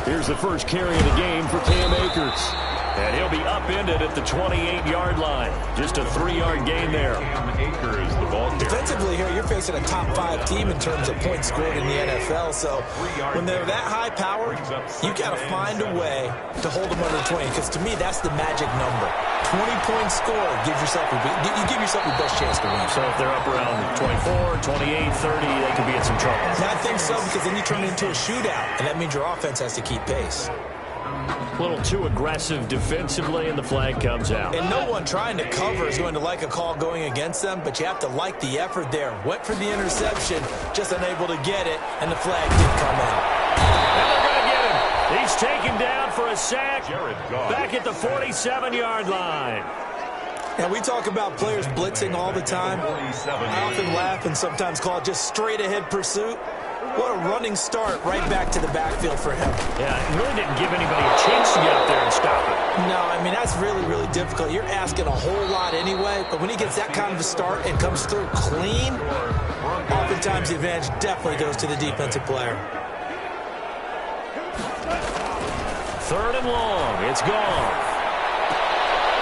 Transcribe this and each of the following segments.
Here's the first carry of the game for Cam Akers. And he'll be upended at the 28-yard line. Just a 3-yard gain there. Cam Akers, the ball carrier. Defensively here, you're facing a top-5 team in terms of points scored in the NFL. So when they're that high powered, you've got to find a way to hold them under 20. Because to me, that's the magic number. 20-point score gives yourself you give yourself your best chance to win. So if they're up around 24, 28, 30, they could be in some trouble. And I think so, because then you turn it into a shootout, and that means your offense has to keep pace. A little too aggressive defensively, and the flag comes out. And no one trying to cover is going to like a call going against them, but you have to like the effort there. Went for the interception, just unable to get it, and the flag did come out. And they're going to get him. He's taken down for a sack. Back at the 47-yard line. Now, we talk about players blitzing all the time. I often laugh and sometimes call it just straight-ahead pursuit. What a running start right back to the backfield for him. Yeah, it really didn't give anybody a chance to get up there and stop it. No, I mean, that's really, really difficult. You're asking a whole lot anyway, but when he gets that kind of a start and comes through clean, oftentimes the advantage definitely goes to the defensive player. 3rd and long. It's gone.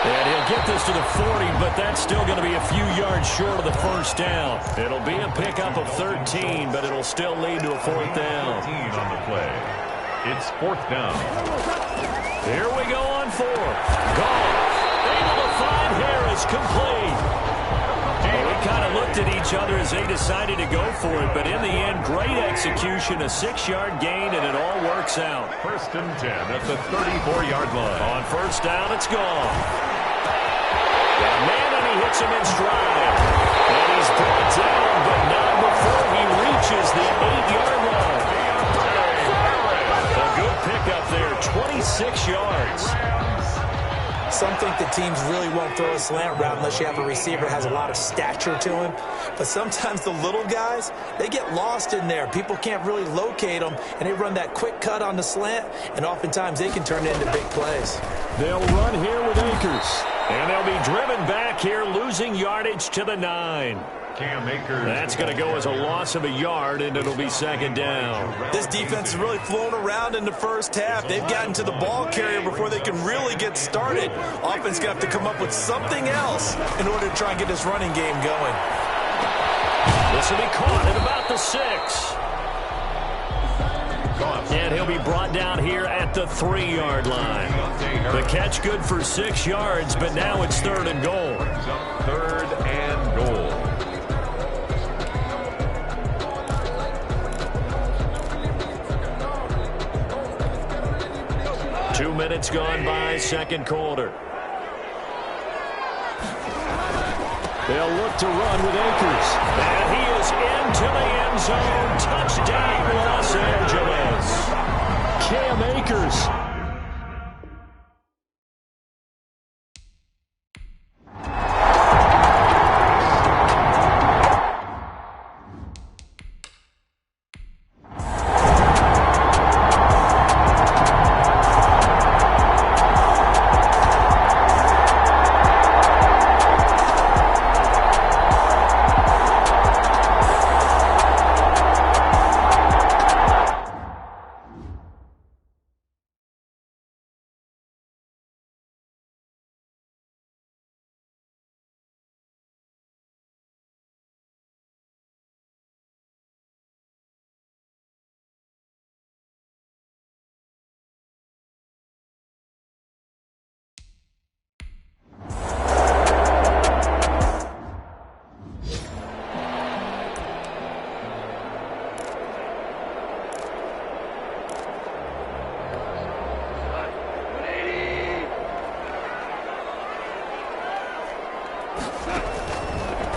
And he'll get this to the 40, but that's still going to be a few yards short of the first down. It'll be a pickup of 13, but it'll still lead to a 4th down. 13 on the play. It's 4th down. Here we go on 4th. Goff able to find Harris, complete. Well, we kind of looked at each other as they decided to go for it, but in the end, great execution, a 6-yard gain, and it all works out. 1st and 10 at the 34-yard line. On 1st down, it's gone. Man, and he hits him in stride. And he's brought down, but not before he reaches the 8-yard line. A good pickup there, 26 yards. Some think the teams really won't throw a slant route unless you have a receiver that has a lot of stature to him. But sometimes the little guys, they get lost in there. People can't really locate them, and they run that quick cut on the slant, and oftentimes they can turn it into big plays. They'll run here with Akers. And they'll be driven back here, losing yardage to the 9. Cam Akers. That's going to go as a loss of a yard, and it'll be 2nd down. This defense is really flown around in the first half. They've gotten to the ball carrier before they can really get started. Offense going to have to come up with something else in order to try and get this running game going. This will be caught at about the 6. And he'll be brought down here at the 3-yard line. The catch good for 6 yards, but now it's 3rd and goal. 3rd and goal. Two minutes gone by, 2nd quarter. They'll look to run with Akers. And he is into the end zone. Touchdown, Los Angeles. Cam Akers.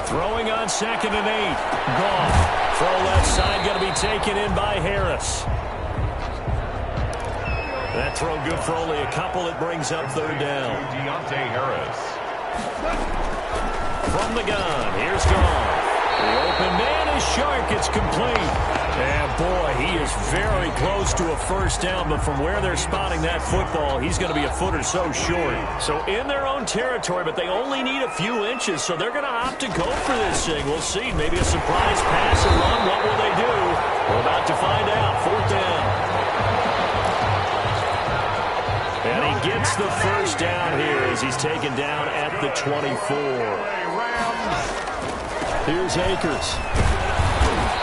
Throwing on 2nd and 8. Goff. Throw left side going to be taken in by Harris. That throw good for only a couple. It brings up 3rd down. Deontay Harris. From the gun, here's Goff. The open man is Shark. It's complete. And boy, he is very close to a 1st down, but from where they're spotting that football, he's going to be a foot or so short. So in their own territory, but they only need a few inches, so they're going to opt to go for this thing. We'll see. Maybe a surprise pass and run. What will they do? We're about to find out. 4th down. gets the first down here as he's taken down at the 24. Here's Akers.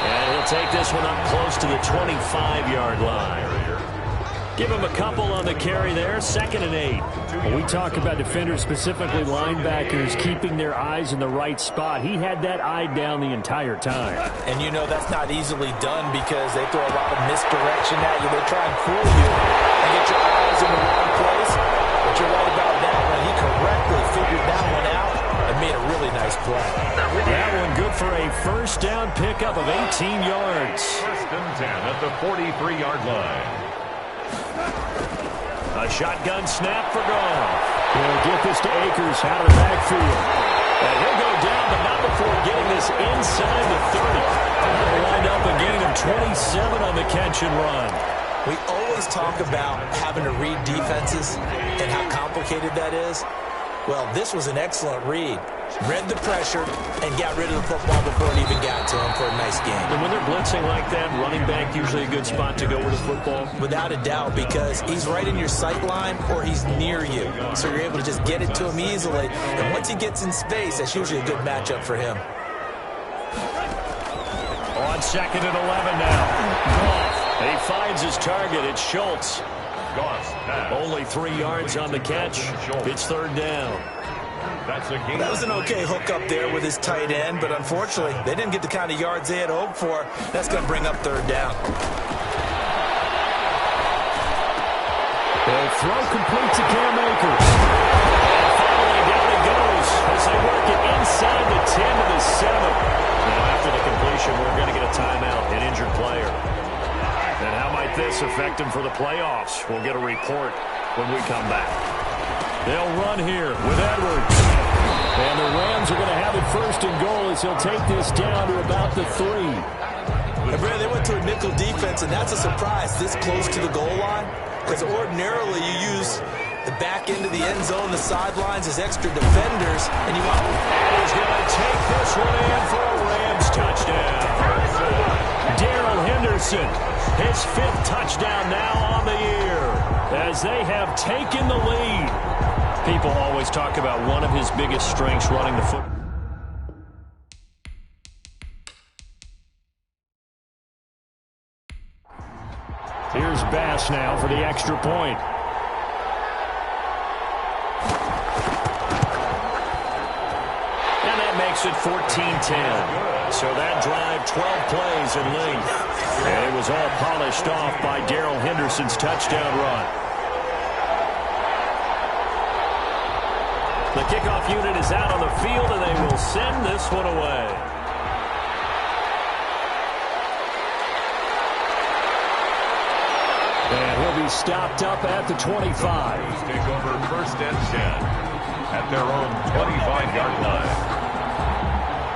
And he'll take this one up close to the 25-yard line. Give him a couple on the carry there, 2nd and 8. When we talk about defenders, specifically linebackers, keeping their eyes in the right spot, he had that eye down the entire time. And you know that's not easily done because they throw a lot of misdirection at you. They try and fool you and get your eyes in the wrong place. But you're right about that one. He correctly figured that one out and made a really nice play. That one good for a first down pickup of 18 yards. 1st and 10 at the 43-yard line. A shotgun snap for Goff. They'll get this to Akers out of the backfield. And he'll go down, but not before getting this inside the 30. They'll wind up a gain of 27 on the catch and run. We always talk about having to read defenses and how complicated that is. Well, this was an excellent read. Read the pressure and got rid of the football before it even got to him for a nice game. And when they're blitzing like that, running back usually a good spot to go with the football? Without a doubt, because he's right in your sight line or he's near you. So you're able to just get it to him easily. And once he gets in space, that's usually a good matchup for him. On 2nd and 11 now. Goff. He finds his target. It's Schultz. Only 3 yards on the catch. It's 3rd down. That was an okay hook up there with his tight end, but unfortunately, they didn't get the kind of yards they had hoped for. That's going to bring up 3rd down. They'll throw complete to Cam Akers. And finally, down it goes as they work it inside the 10 to the 7. Now, after the completion, we're going to get a timeout, an injured player. And how might this affect him for the playoffs? We'll get a report when we come back. They'll run here with Edwards. And the Rams are going to have it 1st and goal as he'll take this down to about the 3. And Brad, they went to a nickel defense, and that's a surprise this close to the goal line. Because ordinarily you use the back end of the end zone, the sidelines as extra defenders, and you want... And he's going to take this one in for a Rams touchdown. Darrell Henderson, his 5th touchdown now on the year as they have taken the lead. People always talk about one of his biggest strengths running the football. Here's Bass now for the extra point. And that makes it 14-10. So that drive, 12 plays in length. And it was all polished off by Darrell Henderson's touchdown run. The kickoff unit is out on the field, and they will send this one away. And he'll be stopped up at the 25. Take over 1st and 10 at their own 25-yard line.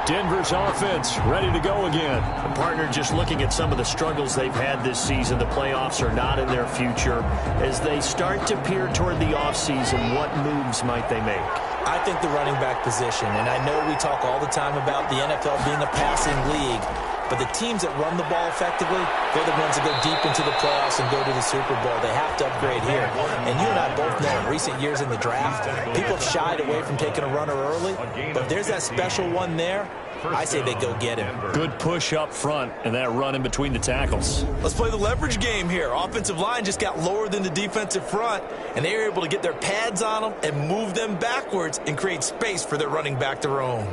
Denver's offense ready to go again. The partner just looking at some of the struggles they've had this season. The playoffs are not in their future. As they start to peer toward the offseason, what moves might they make? I think the running back position, and I know we talk all the time about the NFL being a passing league, but the teams that run the ball effectively, they're the ones that go deep into the playoffs and go to the Super Bowl. They have to upgrade here. And you and I both know in recent years in the draft, people have shied away from taking a runner early, but if there's that special one there, I say they go get him. Good push up front and that run in between the tackles. Let's play the leverage game here. Offensive line just got lower than the defensive front, and they were able to get their pads on them and move them backwards and create space for their running back to roam.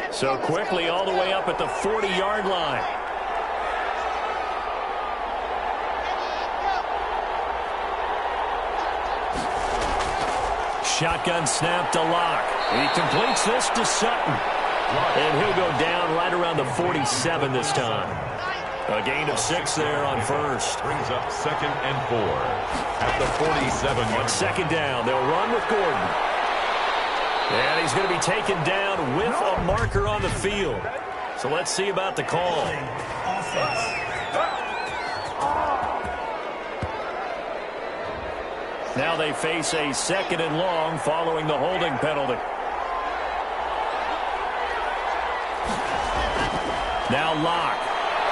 So quickly all the way up at the 40-yard line. Shotgun snap to Locke. He completes this to Sutton. And he'll go down right around the 47 this time. A gain of 6 there on first. Brings up 2nd and 4 at the 47. On 2nd down, they'll run with Gordon. And he's going to be taken down with a marker on the field. So let's see about the call. Now they face a 2nd and long following the holding penalty. Now Locke.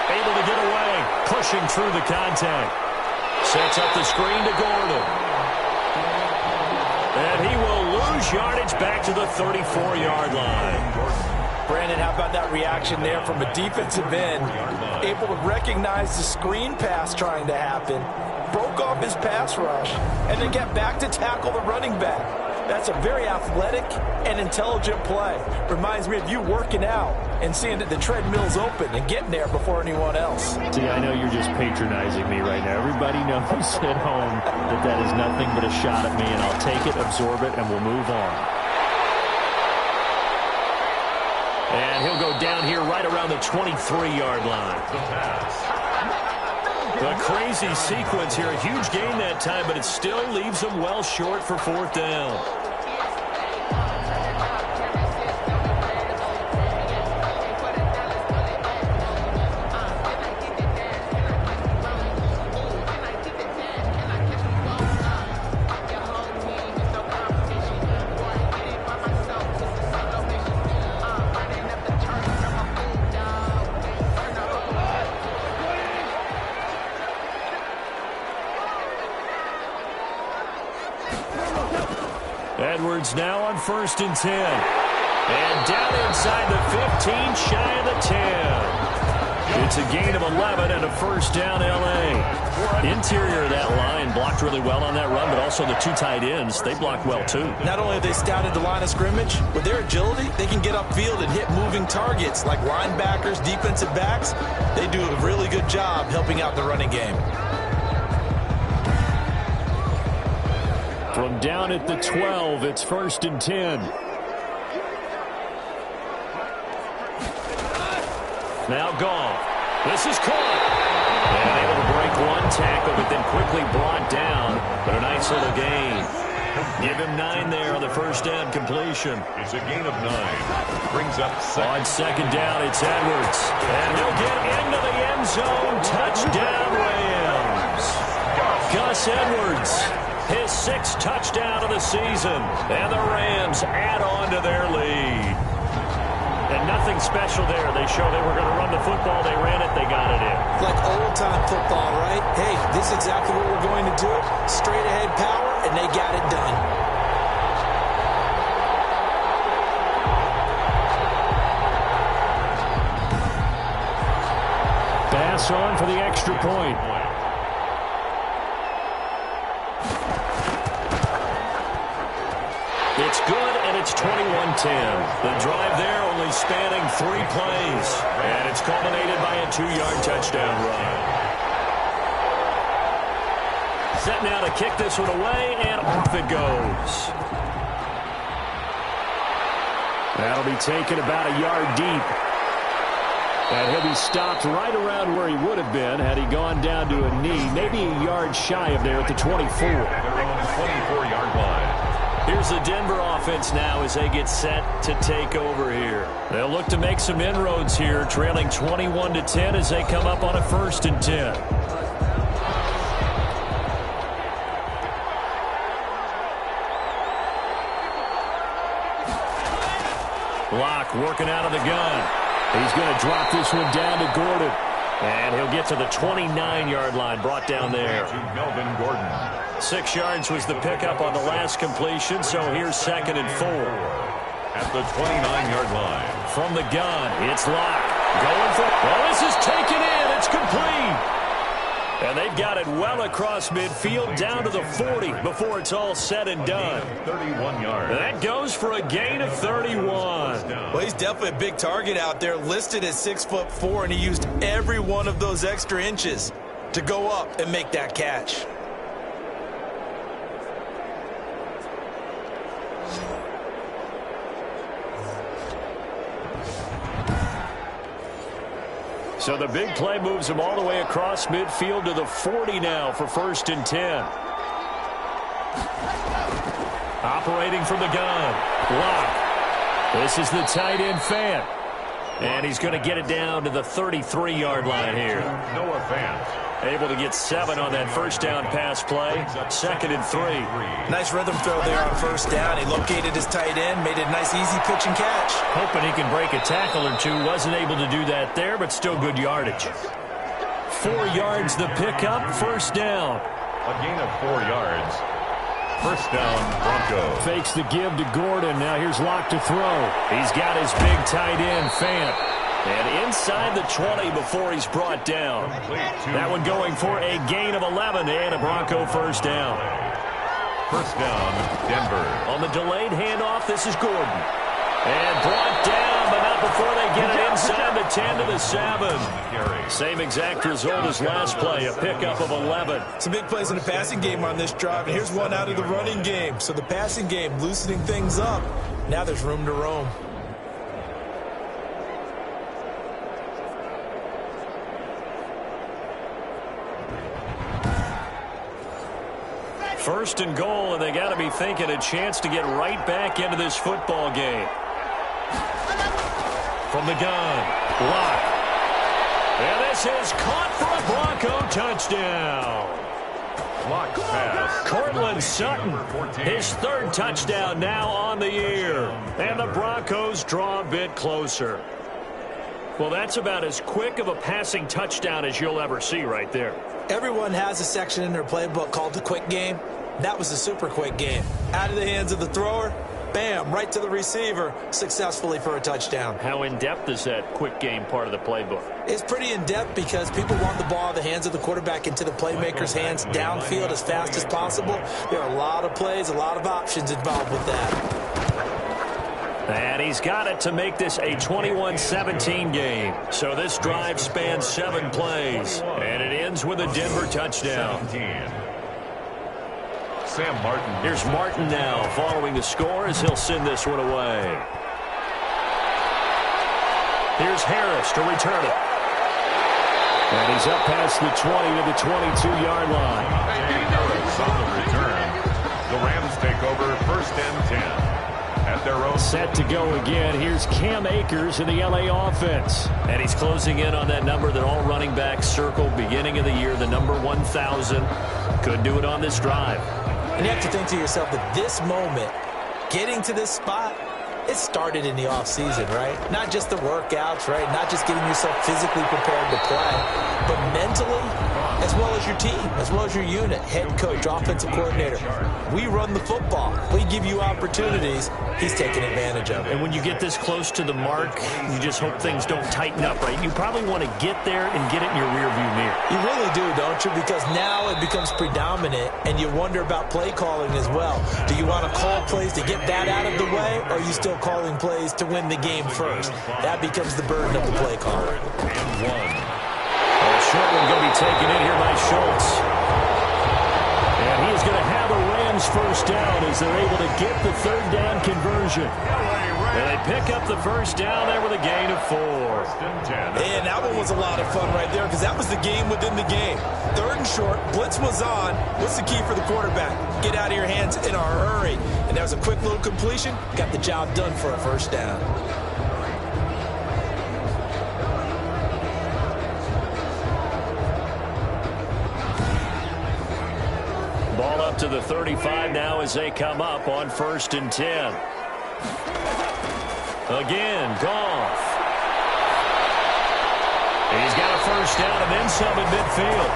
Able to get away, pushing through the contact. Sets up the screen to Gordon. And he will lose yardage back to the 34-yard line. Brandon, how about that reaction there from a defensive end? Able to recognize the screen pass trying to happen, broke off his pass rush, and then get back to tackle the running back. That's a very athletic and intelligent play. Reminds me of you working out and seeing that the treadmill's open and getting there before anyone else. See, I know you're just patronizing me right now. Everybody knows at home that that is nothing but a shot at me, and I'll take it, absorb it, and we'll move on. And he'll go down here right around the 23-yard line. A crazy sequence here. A huge gain that time, but it still leaves them well short for fourth down. Edwards now on 1st and 10. And down inside the 15, shy of the 10. It's a gain of 11 and a first down, L.A. Interior of that line blocked really well on that run, but also the two tight ends, they blocked well too. Not only have they scouted the line of scrimmage, with their agility, they can get upfield and hit moving targets like linebackers, defensive backs. They do a really good job helping out the running game. From down at the 12, it's 1st and 10. Now Goff. This is caught. And able to break one tackle, but then quickly brought down. But a nice little gain. Give him 9 there on the first down completion. It's a gain of 9. Brings up second. On second down, it's Edwards. And he'll get into the end zone. Touchdown, Rams. Gus Edwards. His 6th touchdown of the season. And the Rams add on to their lead. And nothing special there. They showed they were going to run the football. They ran it. They got it in. Like old-time football, right? Hey, this is exactly what we're going to do. Straight-ahead power, and they got it done. Pass on for the extra point. It's good, and it's 21-10. The drive there only spanning 3 plays. And it's culminated by a 2-yard touchdown run. Set now to kick this one away, and off it goes. That'll be taken about a yard deep. And he'll be stopped right around where he would have been had he gone down to a knee, maybe a yard shy of there at the 24. Their own 24-yard line. Here's the Denver offense now as they get set to take over here. They'll look to make some inroads here, trailing 21-10 as they come up on a 1st and 10. Locke working out of the gun. He's going to drop this one down to Gordon. And he'll get to the 29-yard line, brought down there. Melvin Gordon. 6 yards was the pickup on the last completion, so here's 2nd and 4. At the 29-yard line. From the gun, it's Locke. Going for it. Well, this is taken in. It's complete. And they've got it well across midfield down to the 40 before it's all said and done. 31 yards. That goes for a gain of 31. Well, he's definitely a big target out there, listed at 6'4", and he used every one of those extra inches to go up and make that catch. So the big play moves him all the way across midfield to the 40 now for 1st and 10. Operating from the gun. Locke. This is the tight end Fant. And he's going to get it down to the 33-yard line here. Noah Fant. Able to get 7 on that first down pass play. 2nd and 3. Nice rhythm throw there on first down. He located his tight end, made it a nice easy pitch and catch. Hoping he can break a tackle or two. Wasn't able to do that there, but still good yardage. 4 yards the pickup, first down. A gain of 4 yards. First down, Broncos. Fakes the give to Gordon. Now here's Locke to throw. He's got his big tight end, Fant. And inside the 20 before he's brought down. That one going for a gain of 11 and a Bronco first down. First down, Denver. On the delayed handoff, this is Gordon. And brought down, but not before they get it inside the 10 to the 7. Same exact result as last play, a pickup of 11. Some big plays in the passing game on this drive, and here's one out of the running game. So the passing game loosening things up. Now there's room to roam. First and goal, and they got to be thinking a chance to get right back into this football game. From the gun, Locke. And this is caught for a Bronco touchdown. Locke's pass. Cortland Sutton, his 3rd touchdown now on the year. And the Broncos draw a bit closer. Well, that's about as quick of a passing touchdown as you'll ever see right there. Everyone has a section in their playbook called the quick game. That was the super quick game. Out of the hands of the thrower, bam, right to the receiver, successfully for a touchdown. How in-depth is that quick game part of the playbook? It's pretty in-depth because people want the ball in the hands of the quarterback into the playmaker's hands downfield as fast as possible. There are a lot of plays, a lot of options involved with that. And he's got it to make this a 21-17 game. So this drive spans 7 plays. And it ends with a Denver touchdown. 17. Sam Martin. Here's Martin now following the score as he'll send this one away. Here's Harris to return it. And he's up past the 20 to the 22-yard line. Harris on the return. The Rams take over first and 10. At their own. Set to go again. Here's Cam Akers in the L.A. offense. And he's closing in on that number that all running backs circled beginning of the year, the number 1,000. Could do it on this drive. And you have to think to yourself that this moment, getting to this spot, it started in the offseason, right? Not just the workouts, right? Not just getting yourself physically prepared to play, but mentally, as well as your team, as well as your unit, head coach, offensive coordinator. We run the football. We give you opportunities. He's taking advantage of it. And when you get this close to the mark, you just hope things don't tighten up, right? You probably want to get there and get it in your rearview mirror. You really do, don't you? Because now it becomes predominant, and you wonder about play calling as well. Do you want to call plays to get that out of the way, or are you still calling plays to win the game first? That becomes the burden of the play caller. And 1. A short one going to be taken in here by Schultz. And he is going to have a Rams first down as they're able to get the 3rd down conversion. And they pick up the first down there with a gain of 4. And that one was a lot of fun right there because that was the game within the game. 3rd and short, blitz was on. What's the key for the quarterback? Get out of your hands in a hurry. And that was a quick little completion. Got the job done for a first down. Ball up to the 35 now as they come up on 1st and 10. Again, Goff. He's got a first down and then some in midfield.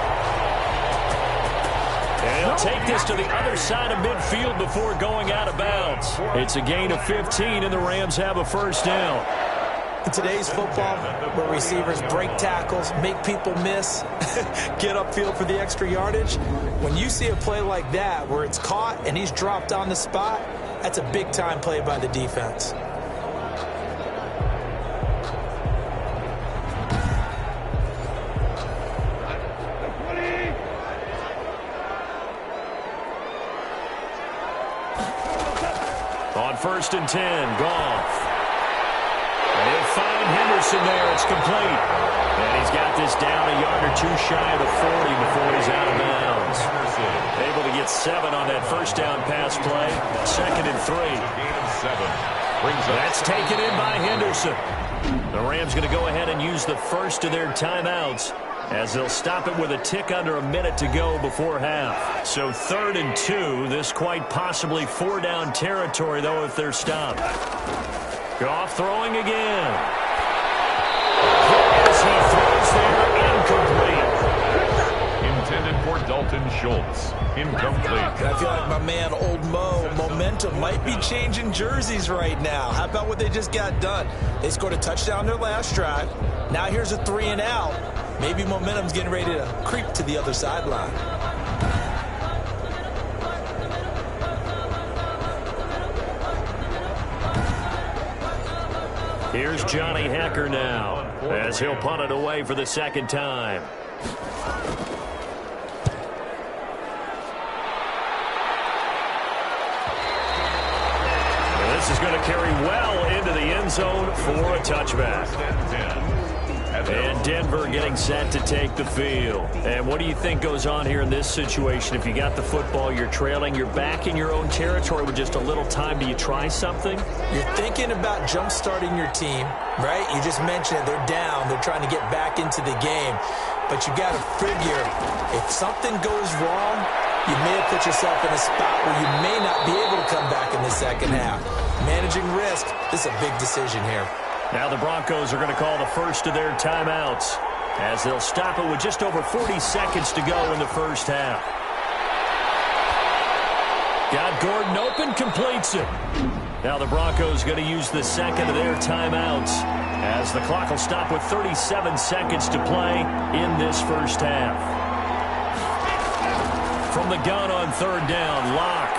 And he'll take this to the other side of midfield before going out of bounds. It's a gain of 15, and the Rams have a first down. In today's football, where receivers break tackles, make people miss, get upfield for the extra yardage, when you see a play like that where it's caught and he's dropped on the spot, that's a big-time play by the defense. On 1st and 10, Goff. And he'll find Henderson there. It's complete. And he's got this down a yard or 2 shy of the 40 before he's out of bounds. Able to get 7 on that first down pass play. 2nd and 3. That's taken in by Henderson. The Rams going to go ahead and use the first of their timeouts as they'll stop it with a tick under a minute to go before half. So 3rd and 2. This quite possibly 4-down territory, though, if they're stopped. Goff throwing again. As he throws there, incomplete. Intended for Dalton Schultz. Incomplete. I feel like my man, Old Mo, momentum might be changing jerseys right now. How about what they just got done? They scored a touchdown their last drive. Now here's a 3 and out. Maybe momentum's getting ready to creep to the other sideline. Here's Johnny Hekker now, as he'll punt it away for the second time. And this is going to carry well into the end zone for a touchback. And Denver getting set to take the field. And what do you think goes on here in this situation? If you got the football, you're trailing, you're back in your own territory with just a little time. Do you try something? You're thinking about jump-starting your team, right? You just mentioned it. They're down. They're trying to get back into the game. But you got to figure, if something goes wrong, you may have put yourself in a spot where you may not be able to come back in the second half. Managing risk, this is a big decision here. Now the Broncos are going to call the first of their timeouts, as they'll stop it with just over 40 seconds to go in the first half. Got Gordon open, completes it. Now the Broncos going to use the second of their timeouts, as the clock will stop with 37 seconds to play in this first half. From the gun on 3rd down, Locke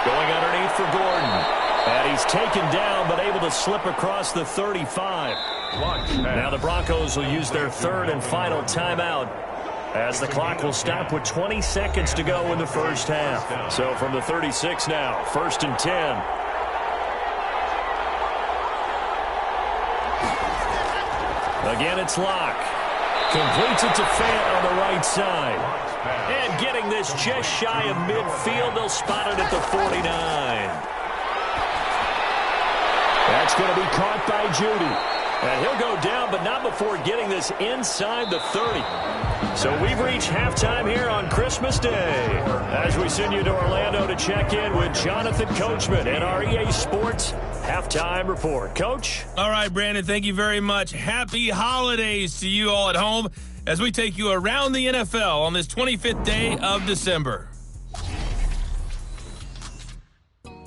going underneath for Gordon. And he's taken down, but able to slip across the 35. Now the Broncos will use their 3rd and final timeout, as the clock will stop with 20 seconds to go in the first half. So from the 36 now, 1st and 10. Again, it's Locke. Completes it to Fant on the right side. And getting this just shy of midfield, they'll spot it at the 49. That's going to be caught by Judy. And he'll go down, but not before getting this inside the 30. So we've reached halftime here on Christmas Day, as we send you to Orlando to check in with Jonathan Coachman and our EA Sports Halftime Report. Coach? All right, Brandon, thank you very much. Happy holidays to you all at home as we take you around the NFL on this 25th day of December.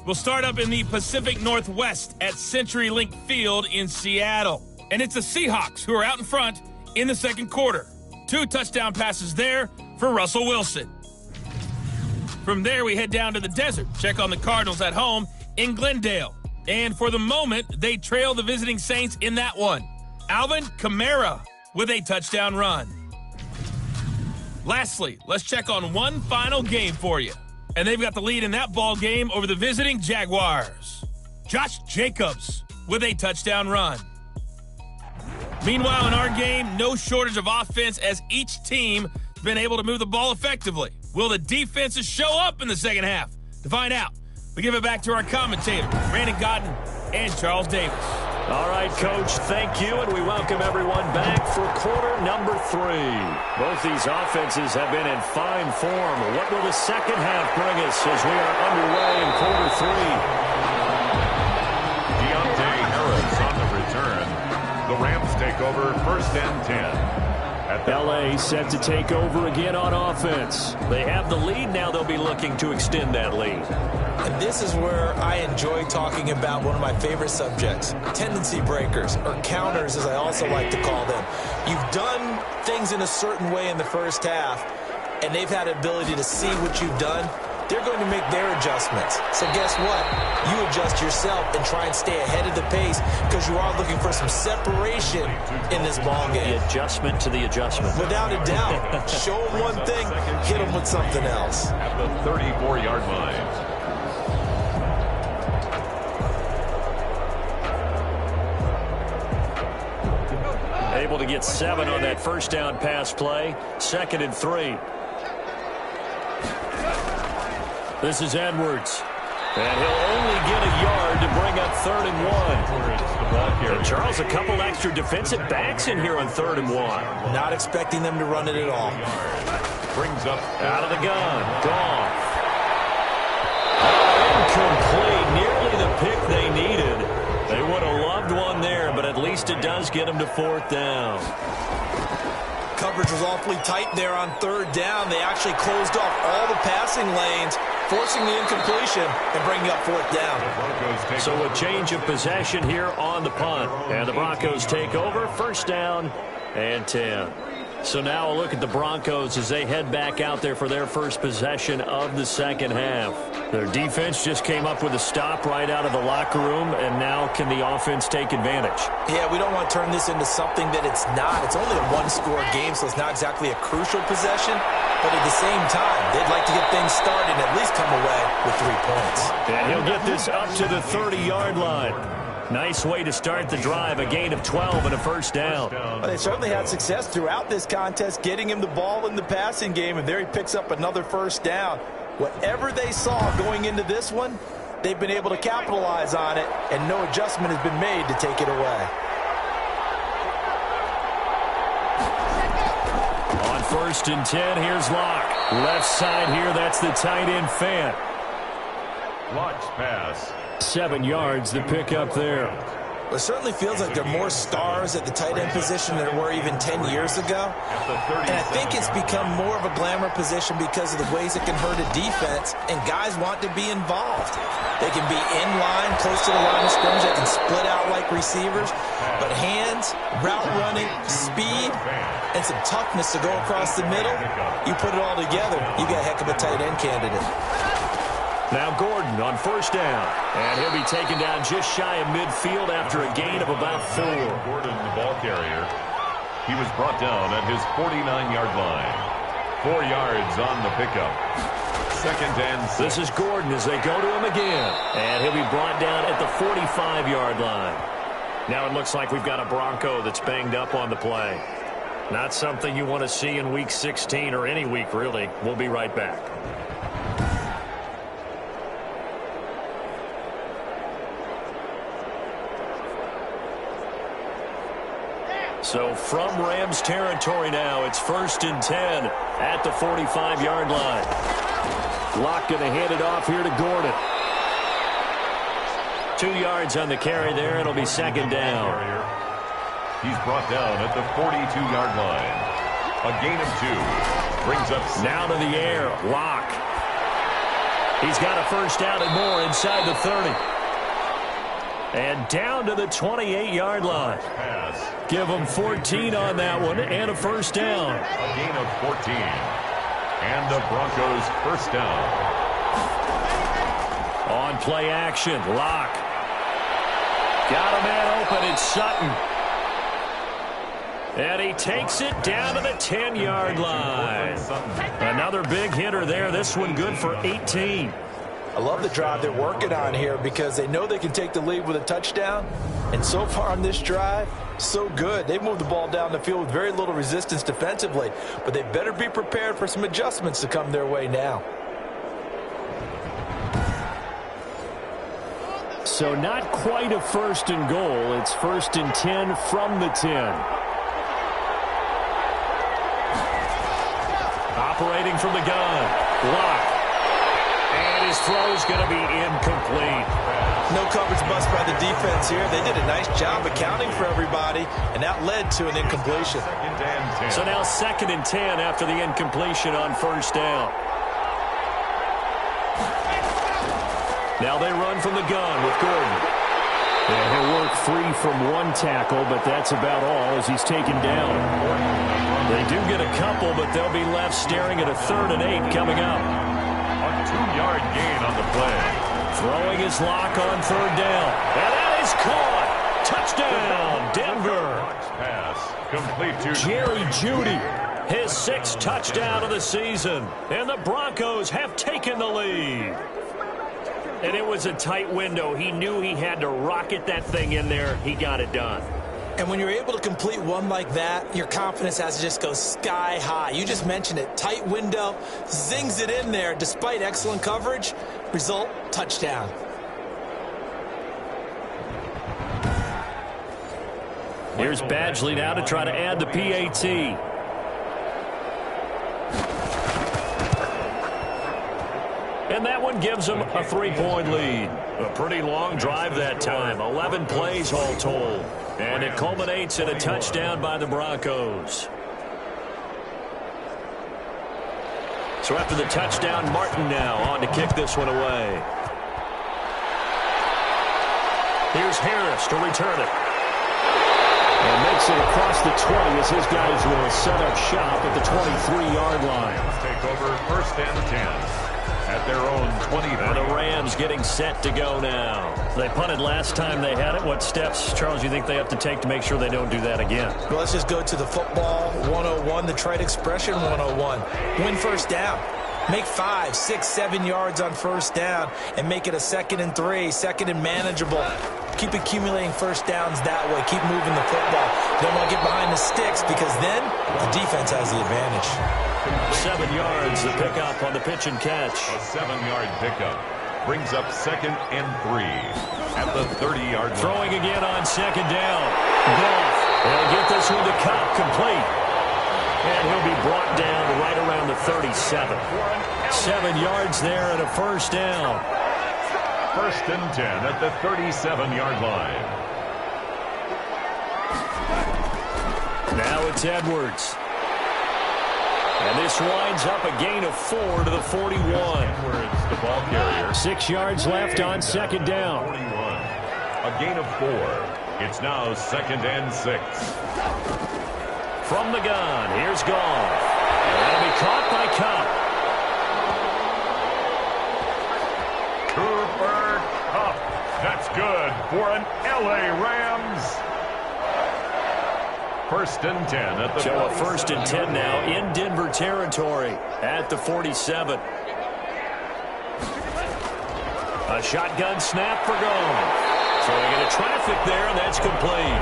We'll start up in the Pacific Northwest at CenturyLink Field in Seattle. And it's the Seahawks who are out in front in the second quarter. 2 touchdown passes there for Russell Wilson. From there, we head down to the desert. Check on the Cardinals at home in Glendale. And for the moment, they trail the visiting Saints in that one. Alvin Kamara with a touchdown run. Lastly, let's check on one final game for you. And they've got the lead in that ball game over the visiting Jaguars. Josh Jacobs with a touchdown run. Meanwhile, in our game, no shortage of offense as each team has been able to move the ball effectively. Will the defenses show up in the second half? To find out, we give it back to our commentators, Brandon Godden and Charles Davis. All right, Coach, thank you, and we welcome everyone back for quarter number 3. Both these offenses have been in fine form. What will the second half bring us as we are underway in quarter 3? Deontay Harris on the return. The Rams take over 1st and 10. L.A. set to take over again on offense. They have the lead. Now they'll be looking to extend that lead. And this is where I enjoy talking about one of my favorite subjects, tendency breakers, or counters as I also like to call them. You've done things in a certain way in the first half, and they've had the ability to see what you've done. They're going to make their adjustments. So guess what? You adjust yourself and try and stay ahead of the pace because you are looking for some separation in this ball game. The adjustment to the adjustment. Without a doubt. Show them one thing, hit them with something else. At the 34-yard line. Able to get 7 on that first down pass play. 2nd and 3. This is Edwards. And he'll only get a yard to bring up 3rd and 1. carrier. And Charles, a couple extra defensive backs in here on 3rd and 1. Not expecting them to run it at all. Brings up Out of the gun. Goff. Incomplete. Nearly the pick they needed. They would have loved one there, but at least it does get them to 4th down. Coverage was awfully tight there on 3rd down. They actually closed off all the passing lanes, forcing the incompletion and bringing up 4th down. So a change of possession here on the punt. And the Broncos take over. 1st down and 10. So now a look at the Broncos as they head back out there for their first possession of the 2nd half. Their defense just came up with a stop right out of the locker room, and now can the offense take advantage? Yeah, we don't want to turn this into something that it's not. It's only a one-score game, so it's not exactly a crucial possession. But at the same time, they'd like to get things started and at least come away with 3 points. And he'll get this up to the 30-yard line. Nice way to start the drive, a gain of 12 and a 1st down. Well, they certainly had success throughout this contest, getting him the ball in the passing game, and there he picks up another 1st down. Whatever they saw going into this one, they've been able to capitalize on it, and no adjustment has been made to take it away. On 1st and 10, here's Locke. Left side here, that's the tight end Fant. Locke's pass. 7 yards, the pickup there. Well, it certainly feels like there are more stars at the tight end position than there were even 10 years ago. And I think it's become more of a glamour position because of the ways it can hurt a defense, and guys want to be involved. They can be in line, close to the line of scrimmage. They can split out like receivers. But hands, route running, speed, and some toughness to go across the middle, you put it all together, you got a heck of a tight end candidate. Now Gordon on 1st down. And he'll be taken down just shy of midfield after a gain of about 4. Gordon, the ball carrier. He was brought down at his 49-yard line. 4 yards on the pickup. 2nd and 6. This is Gordon as they go to him again. And he'll be brought down at the 45-yard line. Now it looks like we've got a Bronco that's banged up on the play. Not something you want to see in Week 16 or any week, really. We'll be right back. So from Rams territory now, it's 1st and 10 at the 45-yard line. Locke going to hand it off here to Gordon. 2 yards on the carry there. It'll be 2nd down. He's brought down at the 42-yard line. A gain of 2. Brings up now to the air. Locke. He's got a 1st down and more inside the 30. And down to the 28-yard line. Give them 14 on that one and a 1st down. A gain of 14. And the Broncos 1st down. On play action, Locke. Got a man open, it's Sutton. And he takes it down to the 10-yard line. Another big hitter there. This one good for 18. I love the drive they're working on here because they know they can take the lead with a touchdown. And so far on this drive, so good. They moved the ball down the field with very little resistance defensively. But they better be prepared for some adjustments to come their way now. So not quite a 1st and goal. It's 1st and 10 from the 10. Operating from the gun. Locke. And his throw's going to be incomplete. No coverage bust by the defense here. They did a nice job accounting for everybody, and that led to an incompletion. So now 2nd and 10 after the incompletion on 1st down. Now they run from the gun with Gordon. Yeah, he'll work free from one tackle, but that's about all as he's taken down. They do get a couple, but they'll be left staring at a 3rd and 8 coming up. A 2-yard gain on the play. Throwing his Locke on 3rd down. And that is caught. Touchdown, Denver. Pass complete to Jerry Jeudy, his 6th touchdown of the season. And the Broncos have taken the lead. And it was a tight window. He knew he had to rocket that thing in there. He got it done. And when you're able to complete one like that, your confidence has to just go sky high. You just mentioned it. Tight window, zings it in there despite excellent coverage. Result, touchdown. Here's Badgley now to try to add the PAT. And that one gives them a 3-point lead. A pretty long drive that time. 11 plays all told. And it culminates in a touchdown by the Broncos. So after the touchdown, Martin now on to kick this one away. Here's Harris to return it. And makes it across the 20 as his guys will set up shop at the 23-yard line. Take over 1st and 10 at their own 20. And the Rams getting set to go now. They punted last time they had it. What steps, Charles, you think they have to take to make sure they don't do that again? Well, let's just go to the football 101, the trade expression 101. Win first down. Make 5, 6, 7 yards on first down and make it a 2nd and 3, 2nd and manageable. Keep accumulating first downs that way. Keep moving the football. You don't want to get behind the sticks because then the defense has the advantage. 7 yards the pickup on the pitch and catch. A 7-yard pickup brings up 2nd and 3 at the 30-yard line. Throwing again on 2nd down. Goff. They'll get this one to Cobb complete. And he'll be brought down right around the 37. 7 yards there and a first down. 1st and 10 at the 37-yard line. Now it's Edwards. And this winds up a gain of 4 to the 41. Edwards, the ball carrier. 6 yards left on 2nd down. 41. A gain of 4. It's now 2nd and 6. From the gun, here's Goff. And that'll be caught by Cobb. Cooper Kupp. That's good for an L.A. Rams. 1st and 10 at the So a 1st and 10 now in Denver territory at the 47. A shotgun snap for Goff. So they get a traffic there, and that's complete.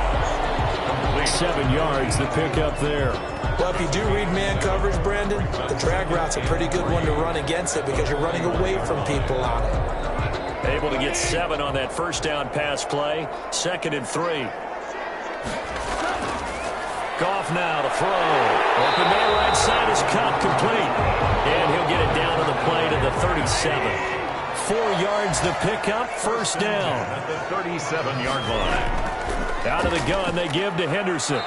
7 yards the pickup there. Well, if you do read man coverage, Brandon, the drag route's a pretty good one to run against it because you're running away from people on it. Able to get 7 on that first down pass play. 2nd and 3. Goff now to throw. Open man right side is Kupp complete. And he'll get it down to the play to the 37. 4 yards the pickup, first down. At the 37-yard line. Out of the gun they give to Henderson.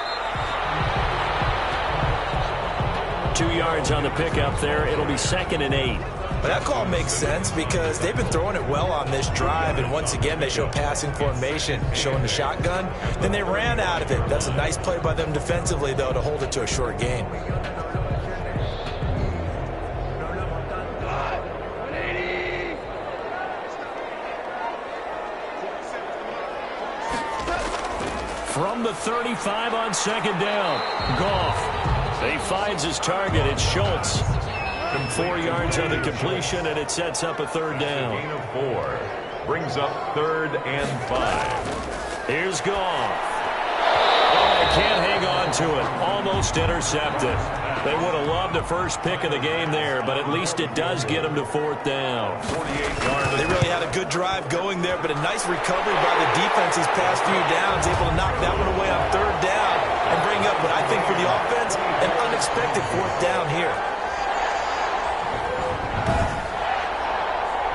2 yards on the pickup there. It'll be 2nd and 8. But that call makes sense because they've been throwing it well on this drive, and once again they show passing formation, showing the shotgun. Then they ran out of it. That's a nice play by them defensively, though, to hold it to a short gain. From the 35 on 2nd down. Goff. He finds his target. It's Schultz. 4 yards on the completion, and it sets up a 3rd down. Gain of 4 brings up 3rd and 5. Here's Goff. Oh, can't hang on to it. Almost intercepted. They would have loved a first pick of the game there, but at least it does get them to 4th down. 48 yards. They really had a good drive going there, but a nice recovery by the defense these past few downs, able to knock that one away on 3rd down and bring up what I think for the offense, an unexpected 4th down here.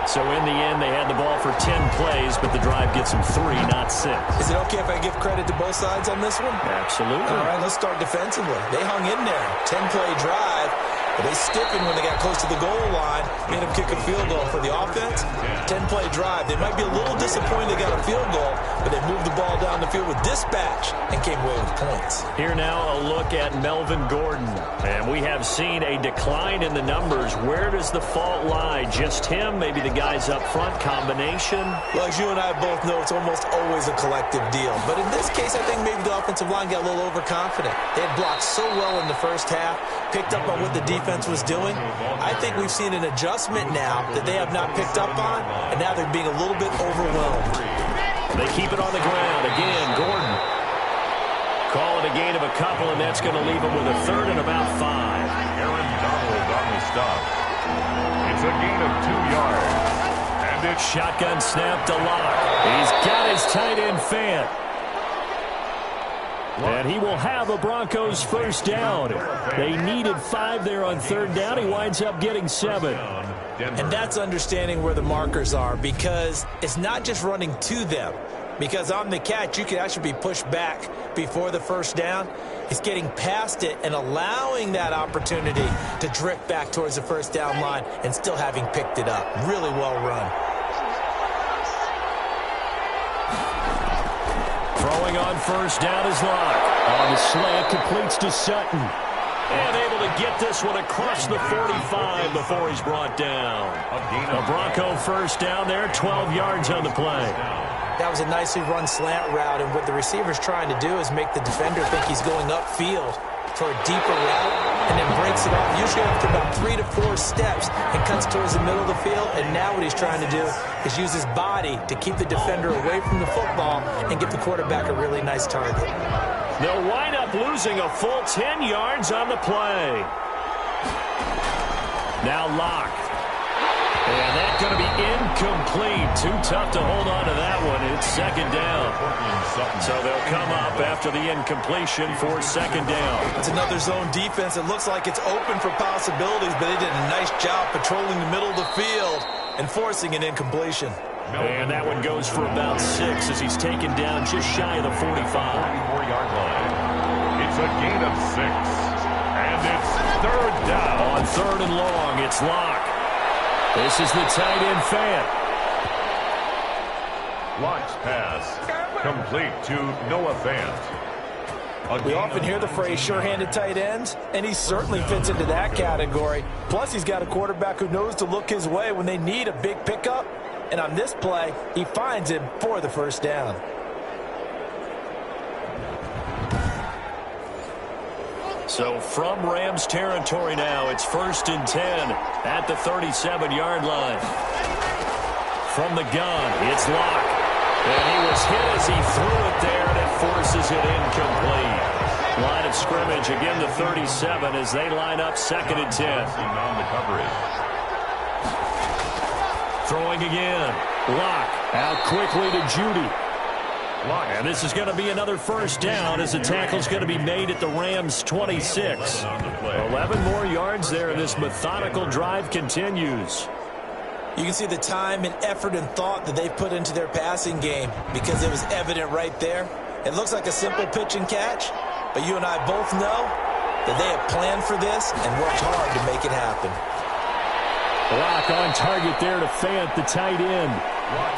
So in the end, they had the ball for 10 plays, but the drive gets them 3, not 6. Is it okay if I give credit to both sides on this one? Absolutely. All right, let's start defensively. They hung in there. 10-play drive. But they stiffened when they got close to the goal line, made them kick a field goal. For the offense, 10-play drive. They might be a little disappointed they got a field goal, but they moved the ball down the field with dispatch and came away with points. Here now a look at Melvin Gordon. And we have seen a decline in the numbers. Where does the fault lie? Just him? Maybe the guys up front? Combination? Well, as you and I both know, it's almost always a collective deal. But in this case, I think maybe the offensive line got a little overconfident. They had blocked so well in the first half, picked up on what the defense was doing. I think we've seen an adjustment now that they have not picked up on, and now they're being a little bit overwhelmed. They keep it on the ground. Again, Gordon. Call it a gain of a couple, and that's going to leave them with a 3rd and about 5. Aaron Donald on the stop. It's a gain of 2 yards. And it's Shotgun snap to Locke. He's got his tight end Fant. And he will have a Broncos first down. They needed 5 there on third down. He winds up getting 7. And that's understanding where the markers are, because it's not just running to them. Because on the catch, you can actually be pushed back before the first down. It's getting past it and allowing that opportunity to drift back towards the first down line and still having picked it up. Really well run. Throwing on first down is Locke. On the slant, completes to Sutton. And able to get this one across the 45 before he's brought down. A Bronco first down there, 12 yards on the play. That was a nicely run slant route, and what the receiver's trying to do is make the defender think he's going upfield for a deeper route, and then breaks it off, usually after about 3 to 4 steps, and cuts towards the middle of the field. And now what he's trying to do is use his body to keep the defender away from the football and give the quarterback a really nice target. They'll wind up losing a full 10 yards on the play. Now Locke. And that's going to be incomplete. Too tough to hold on to that one. It's second down. So they'll come up after the incompletion for second down. It's another zone defense. It looks like it's open for possibilities, but they did a nice job patrolling the middle of the field and forcing an incompletion. And that one goes for about 6 as he's taken down just shy of the 45. 44-yard line. It's a gain of 6. And it's third down. On third and long, it's Locke. This is the tight end Fant. Locke's pass complete to Noah Fant. We often hear the phrase sure-handed tight ends, and he certainly fits into that category. Plus, he's got a quarterback who knows to look his way when they need a big pickup. And on this play, he finds him for the first down. So from Rams territory now, it's 1st and 10 at the 37-yard line. From the gun, it's Locke. And he was hit as he threw it there, and it forces it incomplete. Line of scrimmage, again the 37 as they line up 2nd and 10. On the coverage. Throwing again. Locke out quickly to Judy. And this is going to be another first down as the tackle's going to be made at the Rams' 26. 11 more yards there, and this methodical drive continues. You can see the time and effort and thought that they've put into their passing game because it was evident right there. It looks like a simple pitch and catch, but you and I both know that they have planned for this and worked hard to make it happen. Locke on target there to Fant, the tight end.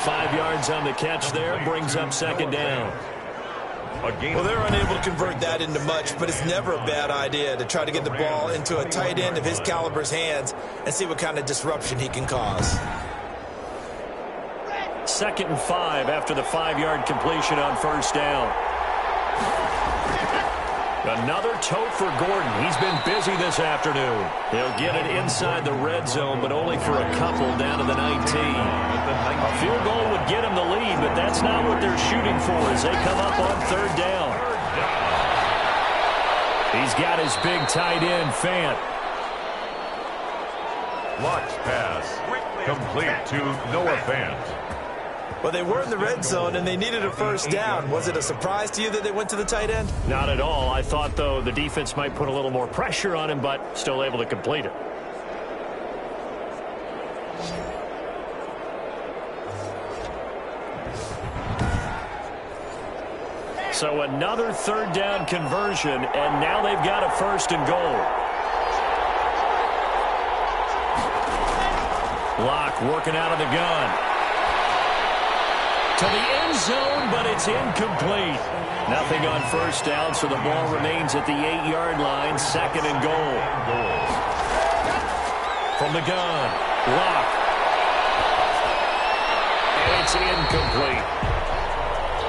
5 yards on the catch there, brings up second down. Well, they're unable to convert that into much, but it's never a bad idea to try to get the ball into a tight end of his caliber's hands and see what kind of disruption he can cause. 2nd and 5 after the 5-yard completion on first down. Another tote for Gordon. He's been busy this afternoon. He'll get it inside the red zone, but only for a couple down to the 19. A field goal would get him the lead, but that's not what they're shooting for as they come up on third down. He's got his big tight end, Fant. Locke's pass complete to Noah Fant. Well, they were in the red zone, and they needed a first down. Was it a surprise to you that they went to the tight end? Not at all. I thought, though, the defense might put a little more pressure on him, but still able to complete it. So another third down conversion, and now they've got a 1st and goal. Locke working out of the gun. To the end zone, but it's incomplete. Nothing on first down, so the ball remains at the 8-yard line, 2nd and goal. From the gun, Locke. It's incomplete.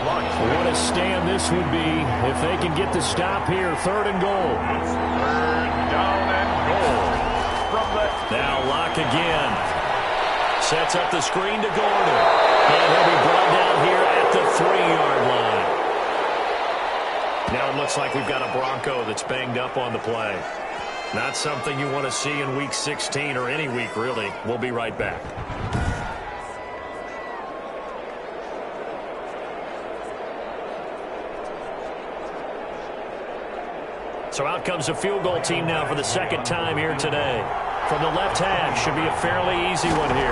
What a stand this would be if they can get the stop here, 3rd and goal. It's 3rd down and goal. Now Locke again. Sets up the screen to Gordon. And he'll be brought down here at the 3-yard line. Now it looks like we've got a Bronco that's banged up on the play. Not something you want to see in Week 16 or any week, really. We'll be right back. So out comes the field goal team now for the second time here today. From the left hash, should be a fairly easy one here.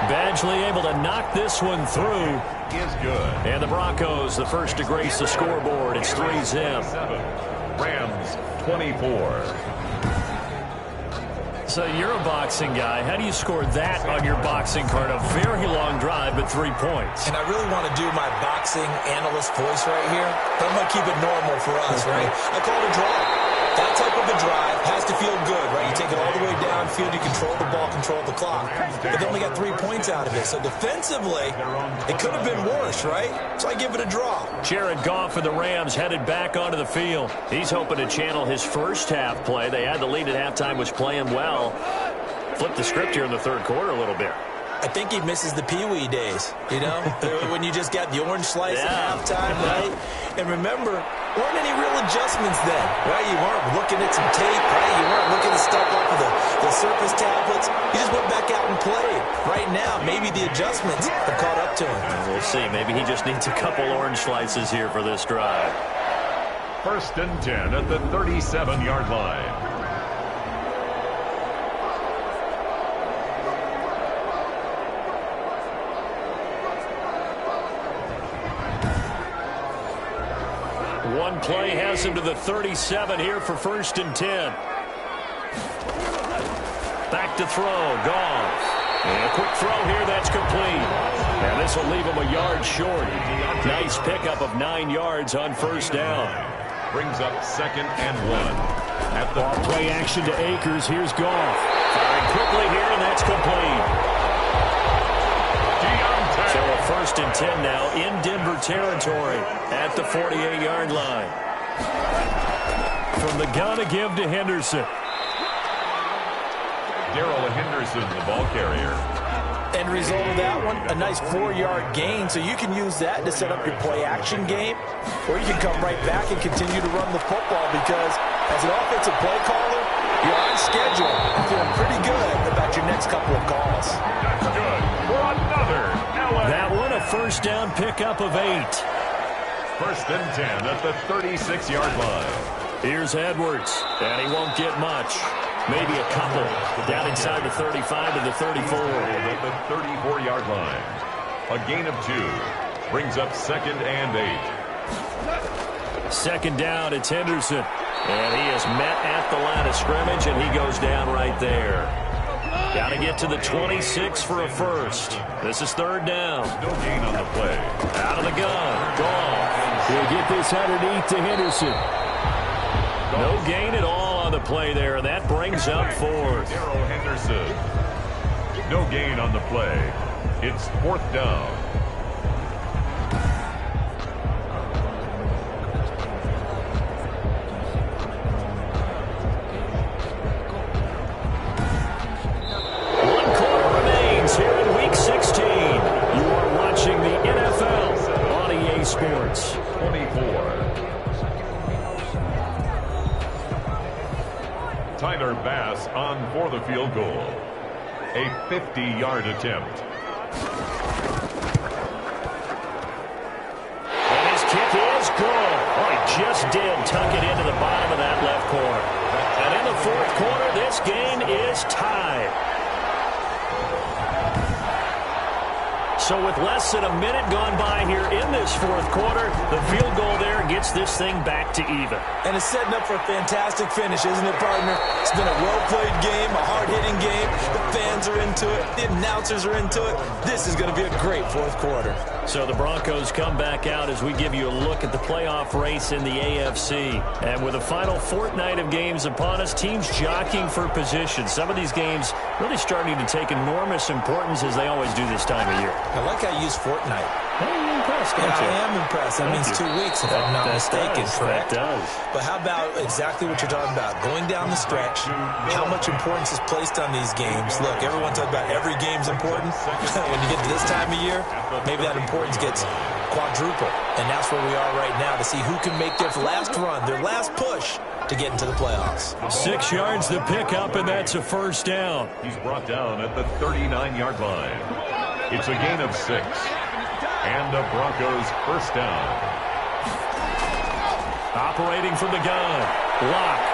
Badgley able to knock this one through. Is good. And the Broncos, the first to grace the scoreboard. It's 3-zip. Rams 24. So you're a boxing guy. How do you score that on your boxing card? A very long drive, but 3 points. And I really want to do my boxing analyst voice right here, but I'm going to keep it normal for us, right? I call it a draw. That type of a drive has to feel good, right? You take it all the way downfield, you control the ball, control the clock. But they only got 3 points out of it. So defensively, it could have been worse, right? So I give it a draw. Jared Goff for the Rams headed back onto the field. He's hoping to channel his first half play. They had the lead at halftime, was playing well. Flipped the script here in the third quarter a little bit. I think he misses the Pee-wee days, you know, when you just got the orange slice at halftime, right? And remember, weren't any real adjustments then, right? You weren't looking at some tape, right? You weren't looking at stuff off of the surface tablets. You just went back out and played. Right now, maybe the adjustments have caught up to him. We'll see. Maybe he just needs a couple orange slices here for this drive. 1st and 10 at the 37-yard line. One play has him to the 37 here for 1st and 10. Back to throw. Goff. And a quick throw here. That's complete. And this will leave him a yard short. Nice pickup of 9 yards on 1st down. Brings up 2nd and 1. At the ball play action to Akers. Here's Goff. Firing quickly here, and that's complete. So a 1st and 10 now in Denver territory at the 48-yard line. From the gun to give to Henderson. Darrell Henderson, the ball carrier. End result of that one, a nice 4-yard gain. So you can use that to set up your play-action game, or you can come right back and continue to run the football because as an offensive play caller, you're on schedule and feeling pretty good about your next couple of calls. That's good for another. That one, a 1st down pickup of 8. 1st and 10 at the 36-yard line. Here's Edwards, and he won't get much. Maybe a couple. Down inside the 35 to the 34. At the 34-yard line. A gain of 2. Brings up 2nd and 8. 2nd down, it's Henderson. And he is met at the line of scrimmage, and he goes down right there. Got to get to the 26 for a 1st. This is 3rd down. No gain on the play. Out of the gun. Goff. He'll get this underneath to Henderson. No gain at all on the play there. That brings up 4th. Darrell Henderson. No gain on the play. It's 4th down. Here in Week 16, you are watching the NFL on EA Sports. 24. Tyler Bass on for the field goal. A 50-yard attempt. And his kick is good. Oh, he just did tuck it into the bottom of that left corner. And in the 4th quarter, this game is tied. So with less than a minute gone by here in this 4th quarter, the field goal there gets this thing back to even. And it's setting up for a fantastic finish, isn't it, partner? It's been a well-played game, a hard-hitting game. The fans are into it. The announcers are into it. This is going to be a great 4th quarter. So the Broncos come back out as we give you a look at the playoff race in the AFC. And with the final fortnight of games upon us, teams jockeying for position. Some of these games really starting to take enormous importance as they always do this time of year. I like how you use fortnight. Hey, you're impressed, don't you? I am impressed. That means 2 weeks, if I'm not mistaken, correct? That does. But how about exactly what you're talking about? Going down the stretch, how much importance is placed on these games? Look, everyone talks about every game's important. When you get to this time of year, maybe that importance gets quadruple. And that's where we are right now to see who can make their last run, their last push to get into the playoffs. 6 yards to pick up, and that's a 1st down. He's brought down at the 39-yard line. It's a gain of 6. And the Broncos 1st down. Operating from the gun. Locke.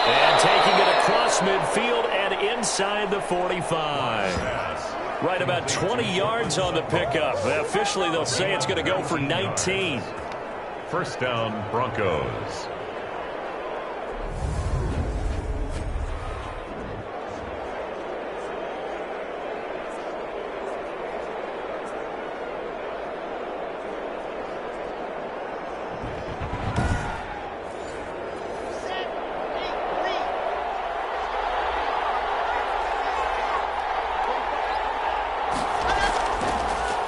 And taking it across midfield and inside the 45. Right about 20 yards on the pickup. Officially, they'll say it's going to go for 19. First down, Broncos.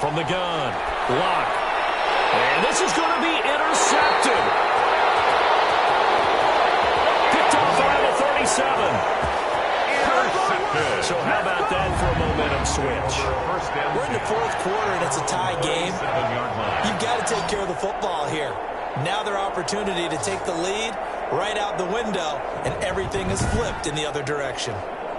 From the gun, Locke. And this is going to be intercepted. Picked off around the 37. Intercepted. So how about that for a momentum switch? We're in the fourth quarter, and it's a tie game. 7-yard line. You've got to take care of the football here. Now their opportunity to take the lead right out the window, and everything is flipped in the other direction.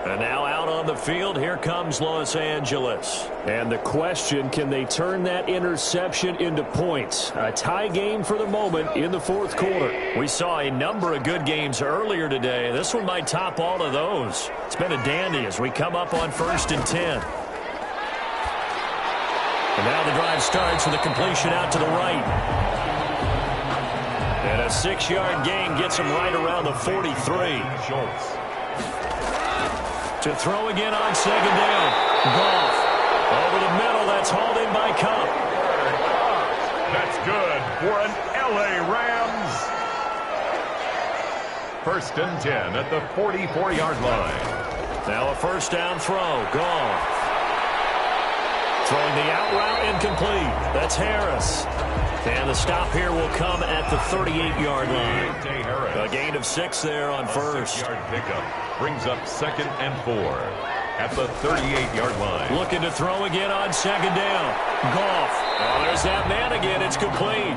And now out on the field, here comes Los Angeles. And the question, can they turn that interception into points? A tie game for the moment in the fourth quarter. We saw a number of good games earlier today. This one might top all of those. It's been a dandy as we come up on 1st and 10. And now the drive starts with a completion out to the right. And a 6-yard gain gets him right around the 43. Schultz. To throw again on 2nd down. Goff. Over the middle. That's hauled in by Kupp. That's good for an L.A. Rams. 1st and 10 at the 44-yard line. Now a first down throw. Goff. Throwing the out route incomplete. That's Harris. And the stop here will come at the 38-yard line. A gain of 6 there on first. 6-yard pickup brings up 2nd and 4 at the 38-yard line. Looking to throw again on 2nd down. Goff. Oh, there's that man again. It's complete.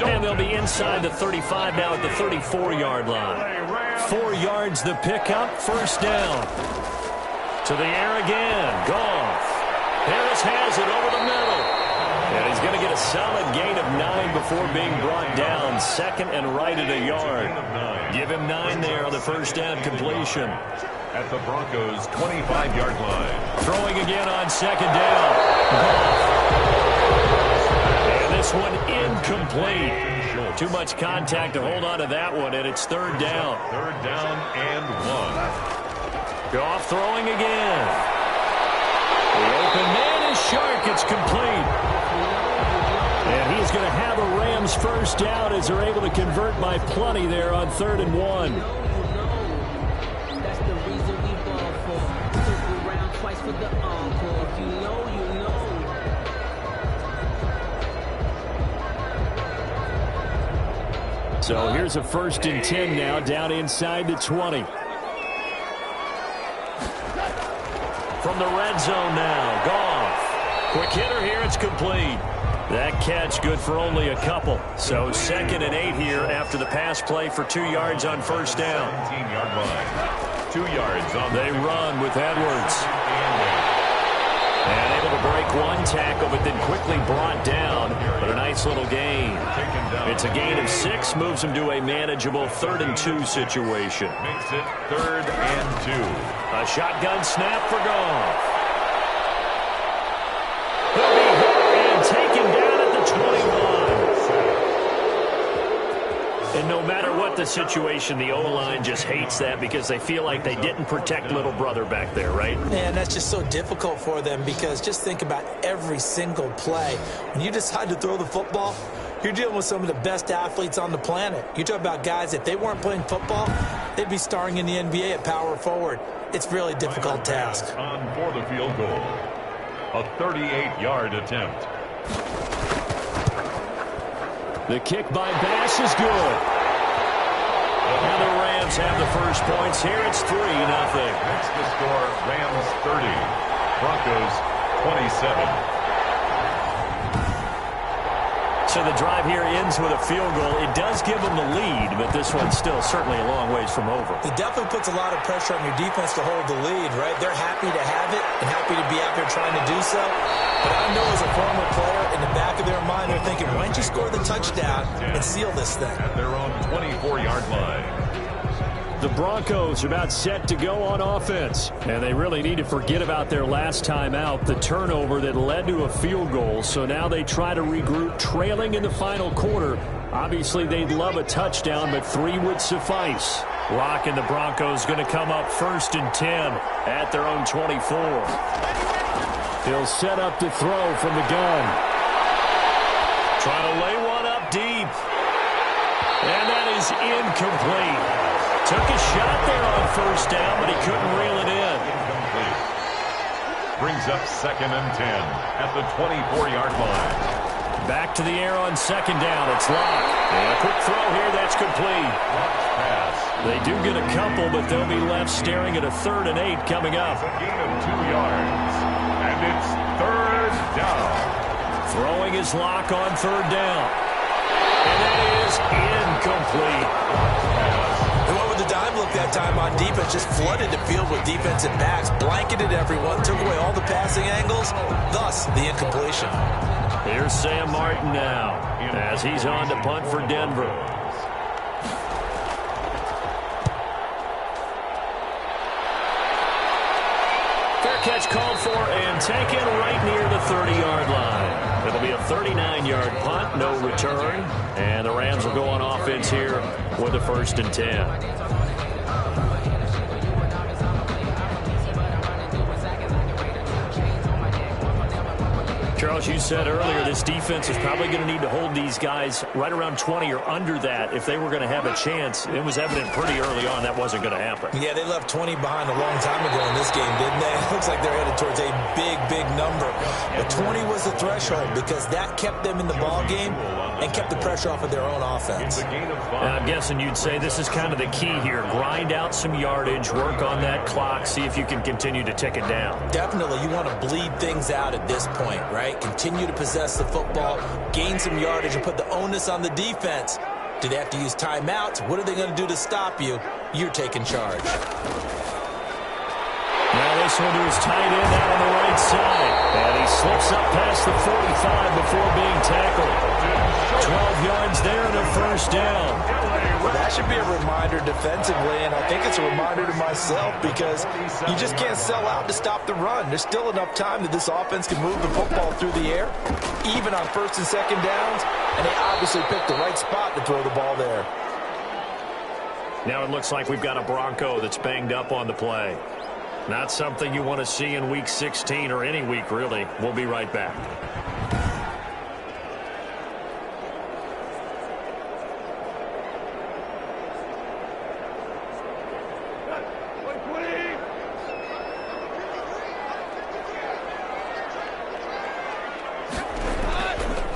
And they'll be inside the 35 now at the 34-yard line. 4 yards the pickup. First down. To the air again. Goff. Harris has it over the middle. And he's going to get a solid gain of 9 before being brought down. 2nd and right at a yard. Give him 9 there on the first down completion. At the Broncos' 25-yard line. Throwing again on 2nd down. And this one incomplete. Too much contact to hold on to that one, and it's 3rd down. 3rd down and 1. Goff throwing again. The open man is Shark. It's complete. And he's going to have a Rams first down as they're able to convert by plenty there on 3rd and 1. That's the reason we ball for. Circle around twice for the encore. If you know, you know. So here's a 1st and 10 now down inside the 20. From the red zone now, Goff. Quick hitter here, it's complete. That catch good for only a couple. So 2nd and 8 here after the pass play for 2 yards on first down. 17-yard line. 2 yards on They run with Edwards. And able to break one tackle, but then quickly brought down. But a nice little gain. It's a gain of 6, moves him to a manageable 3rd and 2 situation. Makes it 3rd and 2. A shotgun snap for Goff. He'll be hit and taken down at the 21. And no matter what the situation, the O-line just hates that because they feel like they didn't protect little brother back there, right? Man, that's just so difficult for them because just think about every single play. When you decide to throw the football, you're dealing with some of the best athletes on the planet. You talk about guys, if they weren't playing football, they'd be starring in the NBA at power forward. It's really a difficult task. On for the field goal. A 38-yard attempt. The kick by Bass is good. And the Rams have the first points here. It's 3-0. That's the score. Rams 30. Broncos 27. So the drive here ends with a field goal. It does give them the lead, but this one's still certainly a long ways from over. It definitely puts a lot of pressure on your defense to hold the lead, right? They're happy to have it and happy to be out there trying to do so. But I know as a former player, in the back of their mind, they're thinking, why don't you score the touchdown and seal this thing? At their own 24-yard line. The Broncos are about set to go on offense, and they really need to forget about their last time out, the turnover that led to a field goal. So now they try to regroup, trailing in the final quarter. Obviously, they'd love a touchdown, but 3 would suffice. Locke and the Broncos going to come up 1st and 10 at their own 24. He'll set up to throw from the gun. Trying to lay one up deep. And that is incomplete. Took a shot there on 1st down, but he couldn't reel it in. Incomplete. Brings up 2nd and 10 at the 24-yard line. Back to the air on 2nd down. It's Locke. And a quick throw here. That's complete. Pass. They do get a couple, but they'll be left staring at a 3rd and 8 coming up. A gain of 2 yards. And it's 3rd down. Throwing is Locke on 3rd down. And that is incomplete. The dime look that time on defense just flooded the field with defensive backs, blanketed everyone, took away all the passing angles, thus the incompletion. Here's Sam Martin now as he's on to punt for Denver. Fair catch called for and taken right near the 30-yard line. It'll be a 39-yard punt, no return, and the Rams will go on offense here with a 1st and 10. Charles, you said earlier this defense is probably going to need to hold these guys right around 20 or under that if they were going to have a chance. It was evident pretty early on that wasn't going to happen. Yeah, they left 20 behind a long time ago in this game, didn't they? It looks like they're headed towards a big, big number. But 20 was the threshold because that kept them in the ball game and kept the pressure off of their own offense. And I'm guessing you'd say this is kind of the key here. Grind out some yardage, work on that clock, see if you can continue to tick it down. Definitely, you want to bleed things out at this point, right? Continue to possess the football, gain some yardage, and put the onus on the defense. Do they have to use timeouts? What are they going to do to stop you? You're taking charge. Now this one to his tight end out on the right side. And he slips up past the 45 before being tackled. 12 yards there and a 1st down. Well, that should be a reminder defensively, and I think it's a reminder to myself because you just can't sell out to stop the run. There's still enough time that this offense can move the football through the air, even on 1st and 2nd downs, and they obviously picked the right spot to throw the ball there. Now it looks like we've got a Bronco that's banged up on the play. Not something you want to see in Week 16 or any week, really. We'll be right back.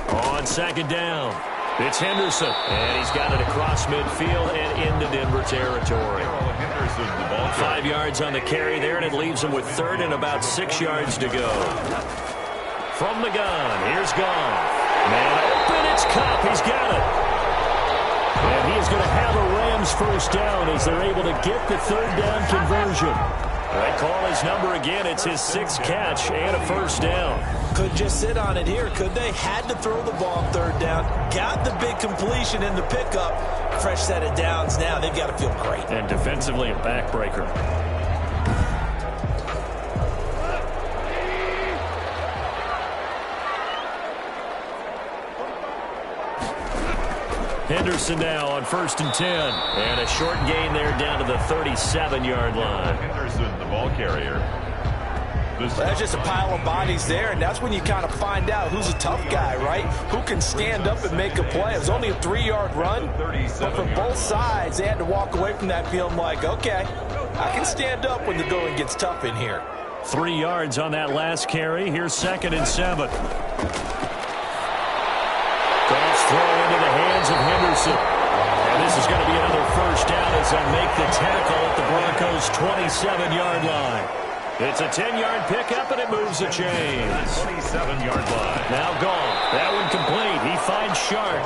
On 2nd down, it's Henderson, and he's got it across midfield and into Denver territory. 5 yards on the carry there, and it leaves him with 3rd and about 6 yards to go. From the gun, here's Goff. Man open, it's Kupp. He's got it. And he is going to have a Rams 1st down as they're able to get the 3rd down conversion. They call his number again. It's his 6th catch and a 1st down. Could just sit on it here, could they? Had to throw the ball on 3rd down. Got the big completion in the pickup. Fresh set of downs now. They've got to feel great. And defensively a backbreaker. Henderson now on 1st and 10. And a short gain there down to the 37-yard line. Henderson, the ball carrier. That's just a pile of bodies there, and that's when you kind of find out who's a tough guy, right? Who can stand up and make a play. It was only a 3-yard run, but for both sides, they had to walk away from that feeling like, okay, I can stand up when the going gets tough in here. 3 yards on that last carry. Here's 2nd and 7. Goff's throw into the hands of Henderson. And this is going to be another 1st down as they make the tackle at the Broncos' 27-yard line. It's a 10-yard pickup, and it moves the chains. 27-yard line. Now Goff. That one complete. He finds Shark.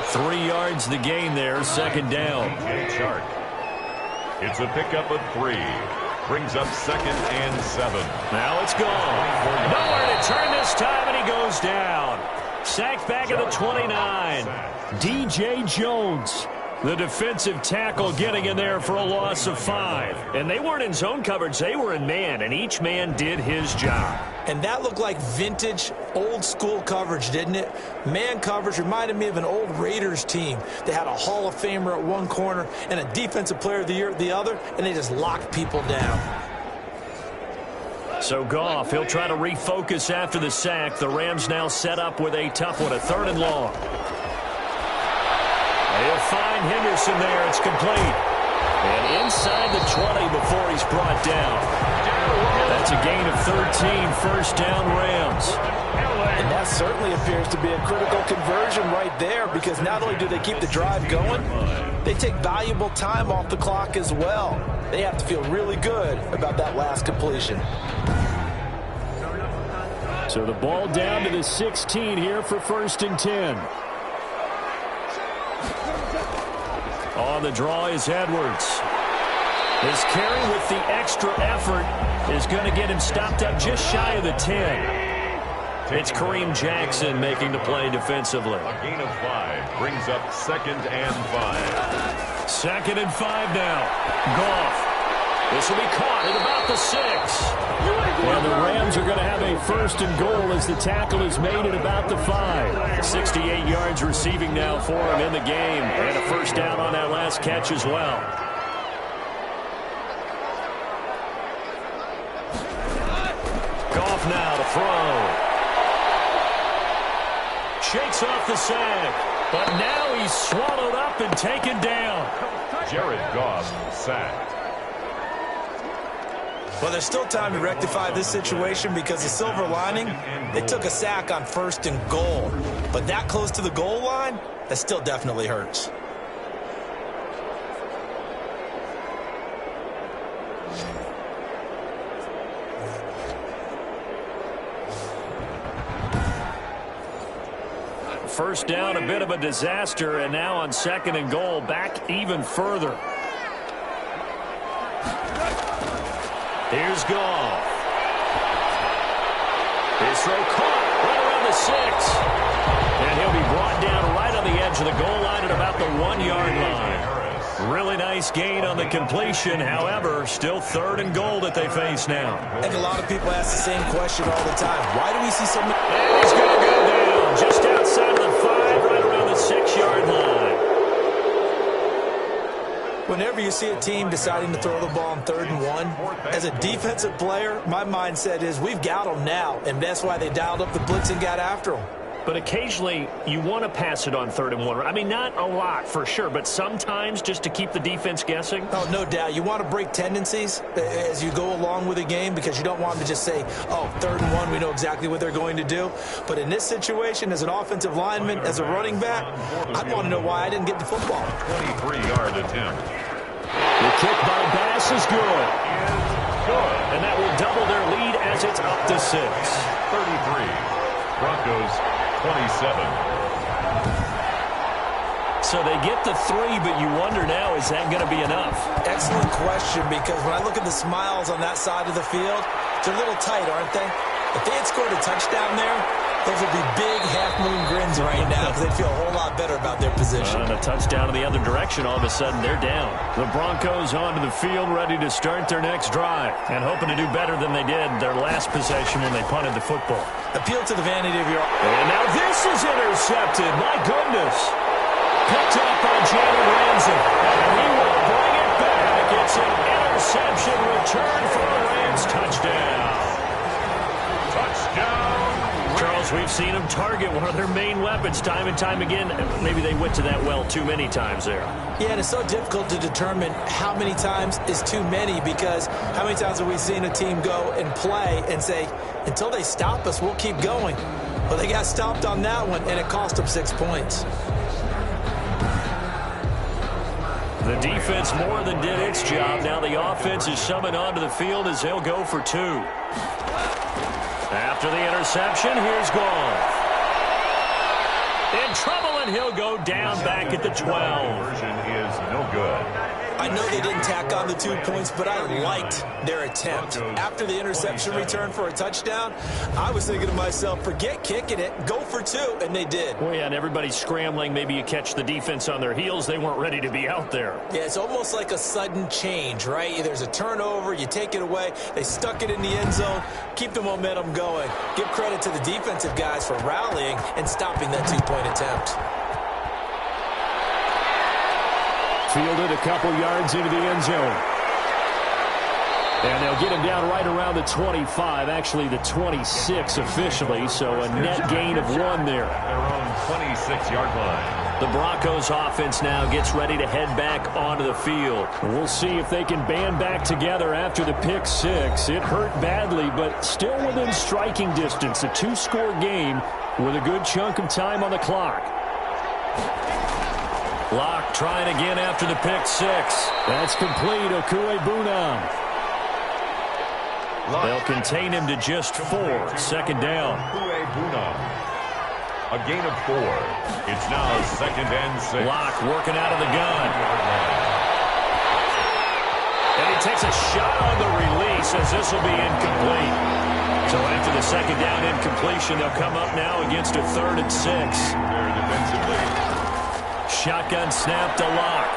3 yards the gain there, second down. DJ Chark. It's a pickup of 3. Brings up 2nd and 7. Now it's gone. Nowhere to turn this time, and he goes down. Sacked back at the 29. DJ Jones, the defensive tackle, getting in there for a loss of 5. And they weren't in zone coverage. They were in man, and each man did his job. And that looked like vintage, old-school coverage, didn't it? Man coverage reminded me of an old Raiders team. They had a Hall of Famer at one corner and a Defensive Player of the Year at the other, and they just locked people down. So Goff, he'll try to refocus after the sack. The Rams now set up with a tough one, a 3rd and long. He'll find Henderson there. It's complete. And inside the 20 before he's brought down. That's a gain of 13, first down Rams. And that certainly appears to be a critical conversion right there, because not only do they keep the drive going, they take valuable time off the clock as well. They have to feel really good about that last completion. So the ball down to the 16 here for 1st and 10. On the draw is Edwards. His carry with the extra effort is going to get him stopped up just shy of the 10. It's Kareem Jackson making the play defensively. A gain of 5 brings up 2nd and 5. 2nd and 5 now. Goff. This will be caught at about the 6. And the Rams are going to have a 1st and goal as the tackle is made at about the 5. 68 yards receiving now for him in the game. And a 1st down on that last catch as well. Goff now to throw. Shakes off the sack. But now he's swallowed up and taken down. Jared Goff sacked. Well, there's still time to rectify this situation, because the silver lining, they took a sack on 1st and goal. But that close to the goal line, that still definitely hurts. First down, a bit of a disaster, and now on 2nd and goal, back even further. Here's Goff. His throw caught right around the 6. And he'll be brought down right on the edge of the goal line at about the 1-yard line. Really nice gain on the completion. However, still 3rd and goal that they face now. I think a lot of people ask the same question all the time. Why do we see so many... And he's going to go down just outside of the 5, right around the 6-yard line. Whenever you see a team deciding to throw the ball on 3rd and 1, as a defensive player, my mindset is we've got them now, and that's why they dialed up the blitz and got after them. But occasionally, you want to pass it on 3rd and 1. I mean, not a lot, for sure, but sometimes just to keep the defense guessing. Oh, no doubt. You want to break tendencies as you go along with a game, because you don't want them to just say, oh, 3rd and 1, we know exactly what they're going to do. But in this situation, as an offensive lineman, as a running back, I'd want to know why I didn't get the football. 23-yard attempt. The kick by Bass is good. And that will double their lead as it's up to 6. 33. Broncos 27. So they get the 3, but you wonder now, is that going to be enough? Excellent question, because when I look at the smiles on that side of the field, they're a little tight, aren't they? If they had scored a touchdown there, those would be big half-moon grins right now, because they'd feel a whole lot better about their position. And a touchdown in the other direction, all of a sudden they're down. The Broncos onto the field, ready to start their next drive, and hoping to do better than they did their last possession when they punted the football. Appeal to the vanity of your... And now this is intercepted. My goodness. Picked up by Jalen Ramsey. And he will bring it back. It's an interception return for a Rams touchdown. Touchdown. Charles, we've seen them target one of their main weapons time and time again. Maybe they went to that well too many times there. Yeah, and it's so difficult to determine how many times is too many, because how many times have we seen a team go and play and say, until they stop us, we'll keep going. Well, they got stopped on that one, and it cost them 6 points. The defense more than did its job. Now the offense is summoned onto the field as they'll go for 2. After the interception, here's Goff. In trouble, and he'll go down back at the 12. Version is no good. I know they didn't tack on the 2 points, but I liked their attempt. After the interception return for a touchdown, I was thinking to myself, forget kicking it, go for 2, and they did. Well, yeah, and everybody's scrambling. Maybe you catch the defense on their heels. They weren't ready to be out there. Yeah, it's almost like a sudden change, right? There's a turnover, you take it away, they stuck it in the end zone, keep the momentum going. Give credit to the defensive guys for rallying and stopping that 2-point attempt. Fielded a couple yards into the end zone. And they'll get him down right around the 25, actually the 26 officially, so a net gain of 1 there. Their own 26-yard line. The Broncos offense now gets ready to head back onto the field. We'll see if they can band back together after the pick 6. It hurt badly, but still within striking distance. A 2-score game with a good chunk of time on the clock. Locke trying again after the pick 6. That's complete. Okuegbunam. They'll contain him to just 4. Second down. Okuegbunam. A gain of 4. It's now 2nd and 6. Locke working out of the gun. And he takes a shot on the release as this will be incomplete. So after the second down incompletion, they'll come up now against a 3rd and 6. There defensively. Shotgun snap to Locke.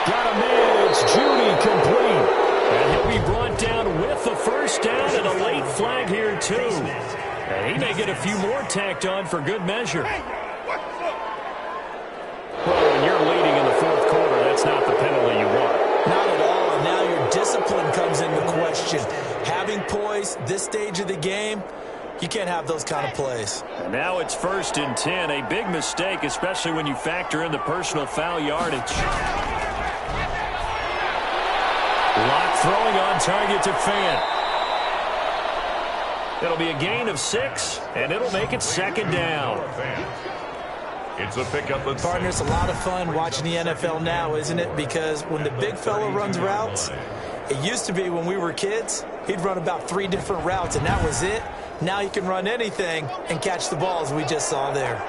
Got a man. It's Judy complete. And he'll be brought down with the first down and a late flag here, too. And he may get a few more tacked on for good measure. Well, when you're leading in the 4th quarter, that's not the penalty you want. Not at all, and now your discipline comes into question. Having poise this stage of the game, you can't have those kind of plays. And now it's 1st and 10. A big mistake, especially when you factor in the personal foul yardage. Locke throwing on target to Fant. It'll be a gain of 6, and it'll make it 2nd down. It's a pickup of Partner, it's a lot of fun watching the NFL now, isn't it? Because when the big fella runs routes, it used to be when we were kids, he'd run about 3 different routes, and that was it. Now you can run anything and catch the ball, as we just saw there.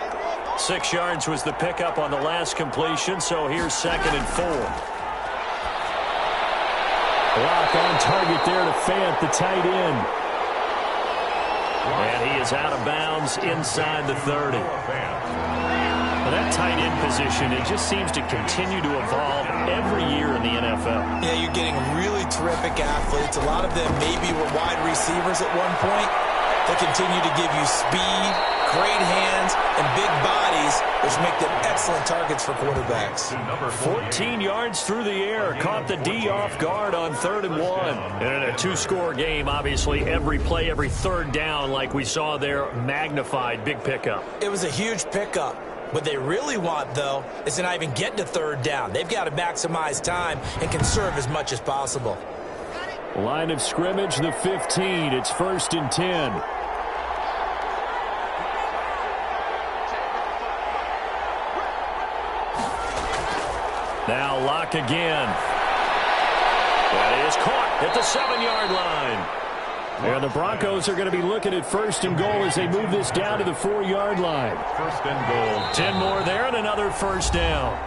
6 yards was the pickup on the last completion, so here's 2nd and 4. Locke on target there to Fant, the tight end. And he is out of bounds inside the 30. Well, that tight end position, it just seems to continue to evolve every year in the NFL. Yeah, you're getting really terrific athletes. A lot of them maybe were wide receivers at one point. They continue to give you speed, great hands, and big bodies, which make them excellent targets for quarterbacks. 14 yards through the air, caught the D off guard on 3rd and 1. And in a 2-score game, obviously every play, every 3rd down, like we saw there, magnified, big pickup. It was a huge pickup. What they really want, though, is to not even get to 3rd down. They've got to maximize time and conserve as much as possible. Line of scrimmage, the 15. It's 1st and 10. Now Locke again. That is caught at the 7-yard line. And the Broncos are going to be looking at 1st and goal as they move this down to the 4-yard line. 1st and goal. 10 more there and another 1st down.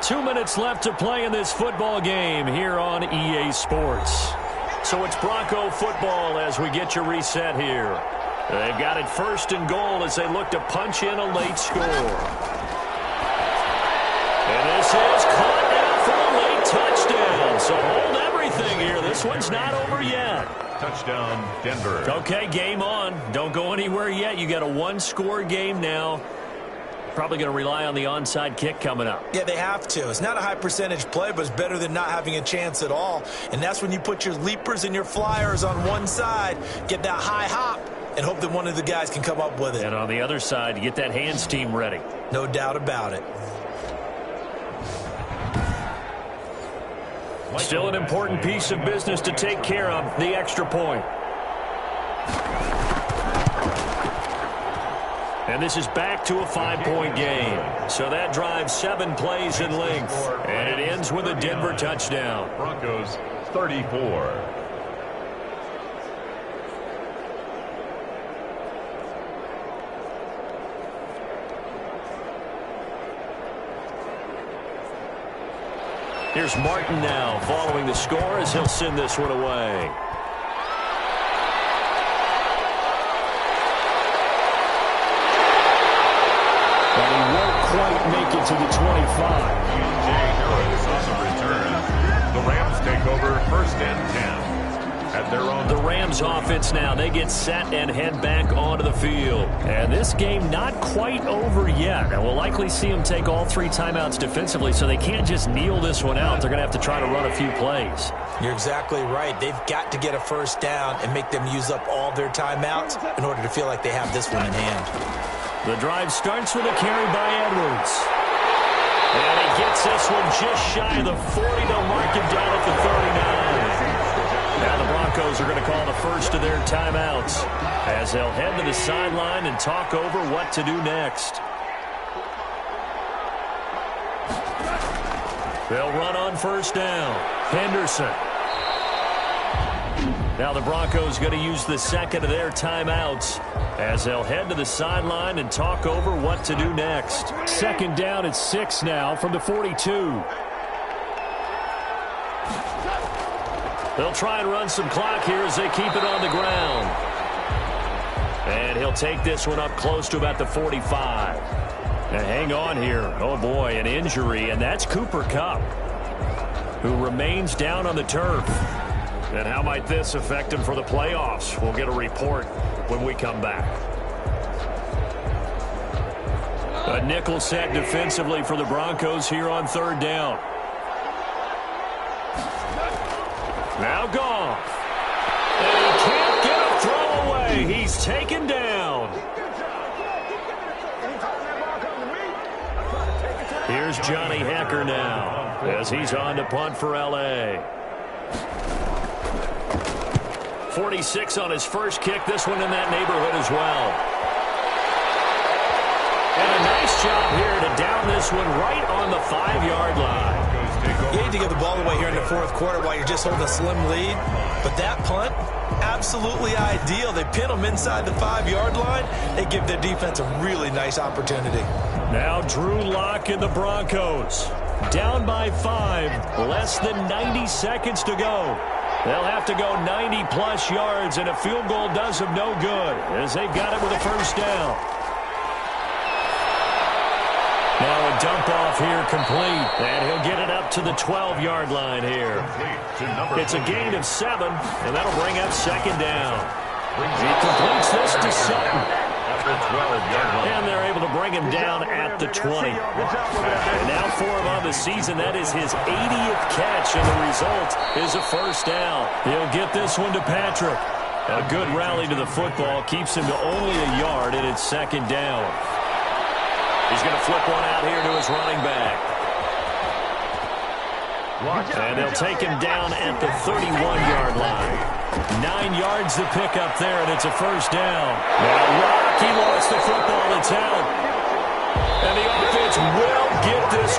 2 minutes left to play in this football game here on EA Sports. So it's Bronco football as we get your reset here. They've got it 1st and goal as they look to punch in a late score. And this is caught down for a late touchdown. So hold everything here. This one's not over yet. Touchdown, Denver. Okay, game on. Don't go anywhere yet. You got a 1-score game now. Probably going to rely on the onside kick coming up. Yeah, they have to. It's not a high percentage play, but it's better than not having a chance at all. And that's when you put your leapers and your flyers on one side, get that high hop, and hope that one of the guys can come up with it. And on the other side, get that hands team ready. No doubt about it. Still an important piece of business to take care of, the extra point. And this is back to a 5-point game. So that drives 7 plays in length. And it ends with a Denver touchdown. Broncos 34. Here's Martin now following the score as he'll send this one away. And he won't quite make it to the 25. Jay Harris on the return. The Rams take over 1st and 10. At their own. The Rams offense now, they get set and head back onto the field. And this game not quite over yet. And we'll likely see them take all 3 timeouts defensively, so they can't just kneel this one out. They're going to have to try to run a few plays. You're exactly right. They've got to get a first down and make them use up all their timeouts in order to feel like they have this one in hand. The drive starts with a carry by Edwards. And he gets this one just shy of the 40 to mark him down at the 39. Now the Broncos are going to call the first of their timeouts as they'll head to the sideline and talk over what to do next. They'll run on first down. Henderson. Now the Broncos going to use the second of their timeouts as they'll head to the sideline and talk over what to do next. Second down at 6 now from the 42. They'll try and run some clock here as they keep it on the ground. And he'll take this one up close to about the 45. Now hang on here. Oh, boy, an injury, and that's Cooper Kupp, who remains down on the turf. And how might this affect him for the playoffs? We'll get a report when we come back. A nickel set defensively for the Broncos here on 3rd down. Now Goff. And he can't get a throw away. He's taken down. Here's Johnny Hekker now as he's on to punt for L.A. 46 on his first kick. This one in that neighborhood as well. And a nice job here to down this one right on the 5-yard line. You need to give the ball away here in the 4th quarter while you're just holding a slim lead. But that punt, absolutely ideal. They pin them inside the 5-yard line. They give their defense a really nice opportunity. Now Drew Lock and the Broncos. Down by 5. Less than 90 seconds to go. They'll have to go 90-plus yards, and a field goal does them no good as they've got it with a first down. Now a dump off here complete, and he'll get it up to the 12-yard line here. It's a gain of 7, and that'll bring up 2nd down. He completes this to Sutton. And they're able to bring him down at the 20. And now for him on the season, that is his 80th catch, and the result is a first down. He'll get this one to Patrick. A good rally to the football keeps him to only a yard, and it's 2nd down. He's going to flip one out here to his running back. And they'll take him down at the 31-yard line. 9 yards to pick up there, and it's a first down. Now Rock, he lost the football. It's out. And the offense will get this